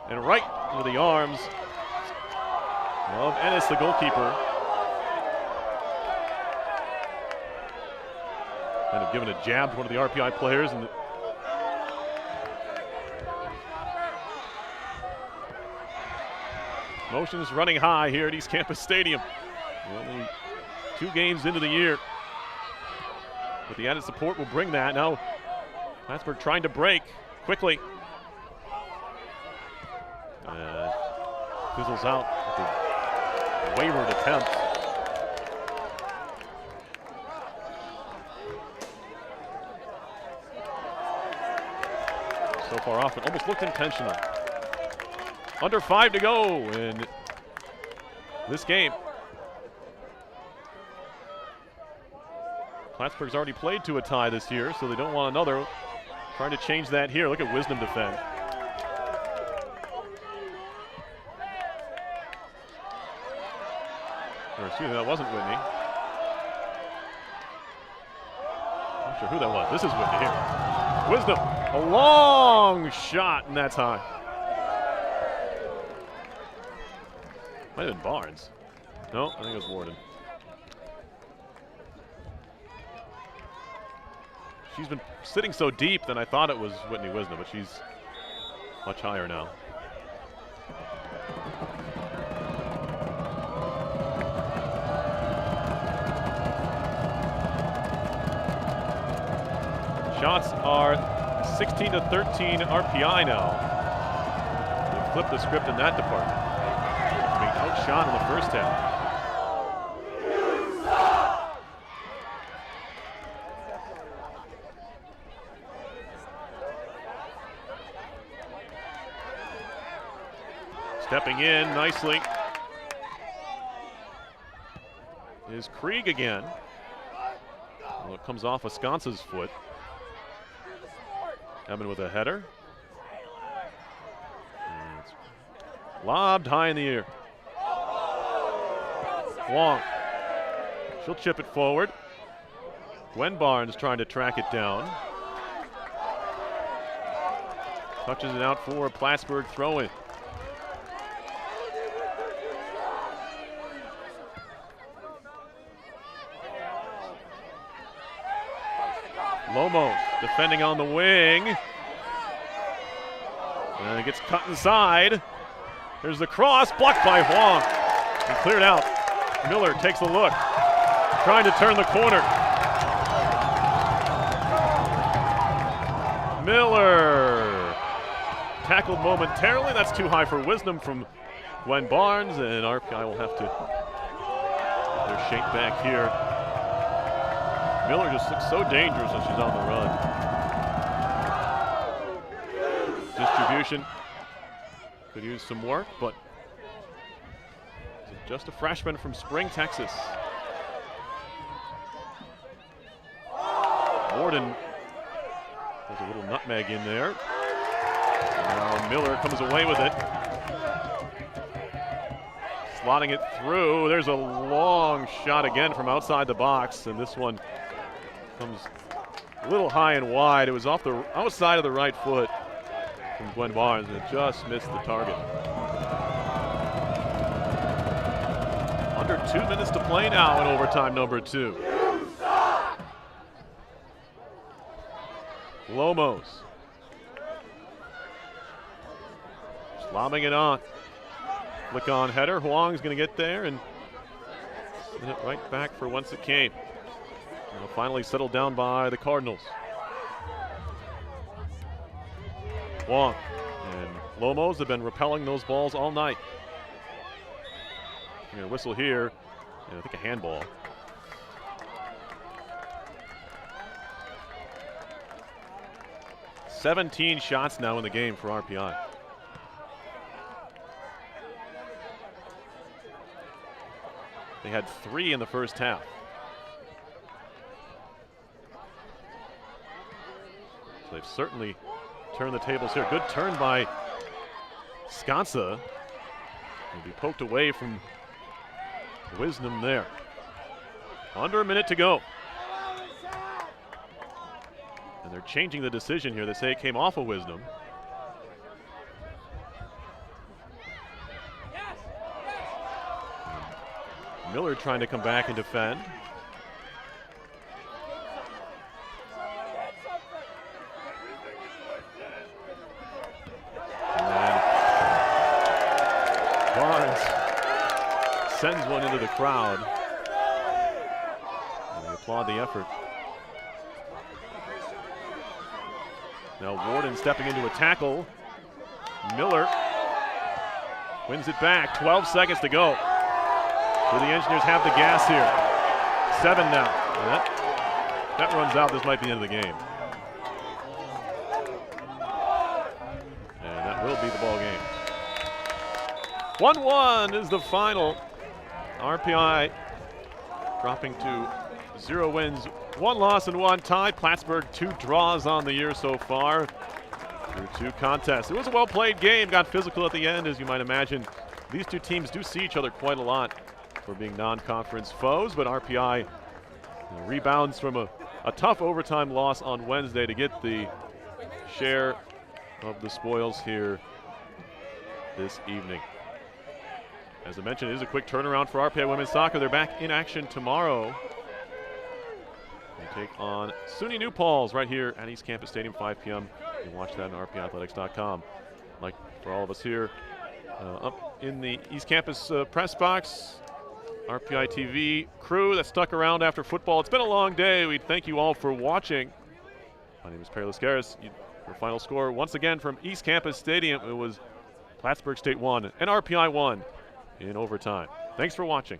And right into the arms of Ennis, the goalkeeper. Kind of giving a jab to one of the RPI players. And motions running high here at East Campus Stadium. Only 2 games into the year. But the added support will bring that. Now Plattsburgh trying to break quickly. Fizzles out with a wayward attempt. So far off, it almost looked intentional. Under 5 to go in this game. Plattsburgh's already played to a tie this year, so they don't want another. Trying to change that here. Look at Wisdom defend. Or excuse me, that wasn't Whitney. Not sure who that was. This is Whitney here. Wisdom, a long shot, and that's high. Might have been Barnes. No, I think it was Warden. She's been sitting so deep that I thought it was Whitney Wisdom, but she's much higher now. Shots are 16 to 13 RPI now. They flipped the script in that department. Being outshot in the first half. Stepping in nicely is Krieg again. Well, it comes off Wisconsin's foot. Coming with a header. And it's lobbed high in the air. Wong. She'll chip it forward. Gwen Barnes trying to track it down. Touches it out for a Plattsburgh throw-in. Lomo defending on the wing. And it gets cut inside. There's the cross, blocked by Huang. And cleared out. Miller takes a look. Trying to turn the corner. Miller tackled momentarily. That's too high for Wisdom from Gwen Barnes. And RPI will have to get their shape back here. Miller just looks so dangerous when she's on the run. Distribution could use some work, but just a freshman from Spring, Texas. Warden has a little nutmeg in there. Now Miller comes away with it. Slotting it through. There's a long shot again from outside the box, and this one comes a little high and wide. It was off the outside of the right foot from Gwen Barnes, and it just missed the target. Under 2 minutes to play now in overtime number 2. Lomos. Lobbing it on. Flick on header. Huang's going to get there and send it right back for whence it came. And finally settled down by the Cardinals. Huang and Lomos have been repelling those balls all night. I'm going to whistle here, and I think a handball. "17 shots now in the game for RPI. They had 3 in the first half. So they've certainly turned the tables here. Good turn by Sconsa. He'll be poked away from Wisdom there. Under a minute to go. And they're changing the decision here. They say it came off of Wisdom. Miller trying to come back and defend. And Barnes sends one into the crowd. And we applaud the effort. Now Warden stepping into a tackle. Miller wins it back. 12 seconds to go. So the Engineers have the gas here. 7 now. And that runs out. This might be the end of the game. And that will be the ball game. 1-1 is the final. RPI dropping to 0 wins, 1 loss, and 1 tie. Plattsburgh 2 draws on the year so far through 2 contests. It was a well-played game. Got physical at the end, as you might imagine. These 2 teams do see each other quite a lot for being non-conference foes, but RPI rebounds from a tough overtime loss on Wednesday to get the share of the spoils here this evening. As I mentioned, it is a quick turnaround for RPI women's soccer. They're back in action tomorrow. They take on SUNY New Paltz right here at East Campus Stadium, 5 p.m. You can watch that on rpiathletics.com. Like for all of us here up in the East Campus press box, RPI TV crew that stuck around after football. It's been a long day. We thank you all for watching. My name is Perry Lascaris. Your final score, once again from East Campus Stadium, it was Plattsburgh State 1 and RPI 1 in overtime. Thanks for watching.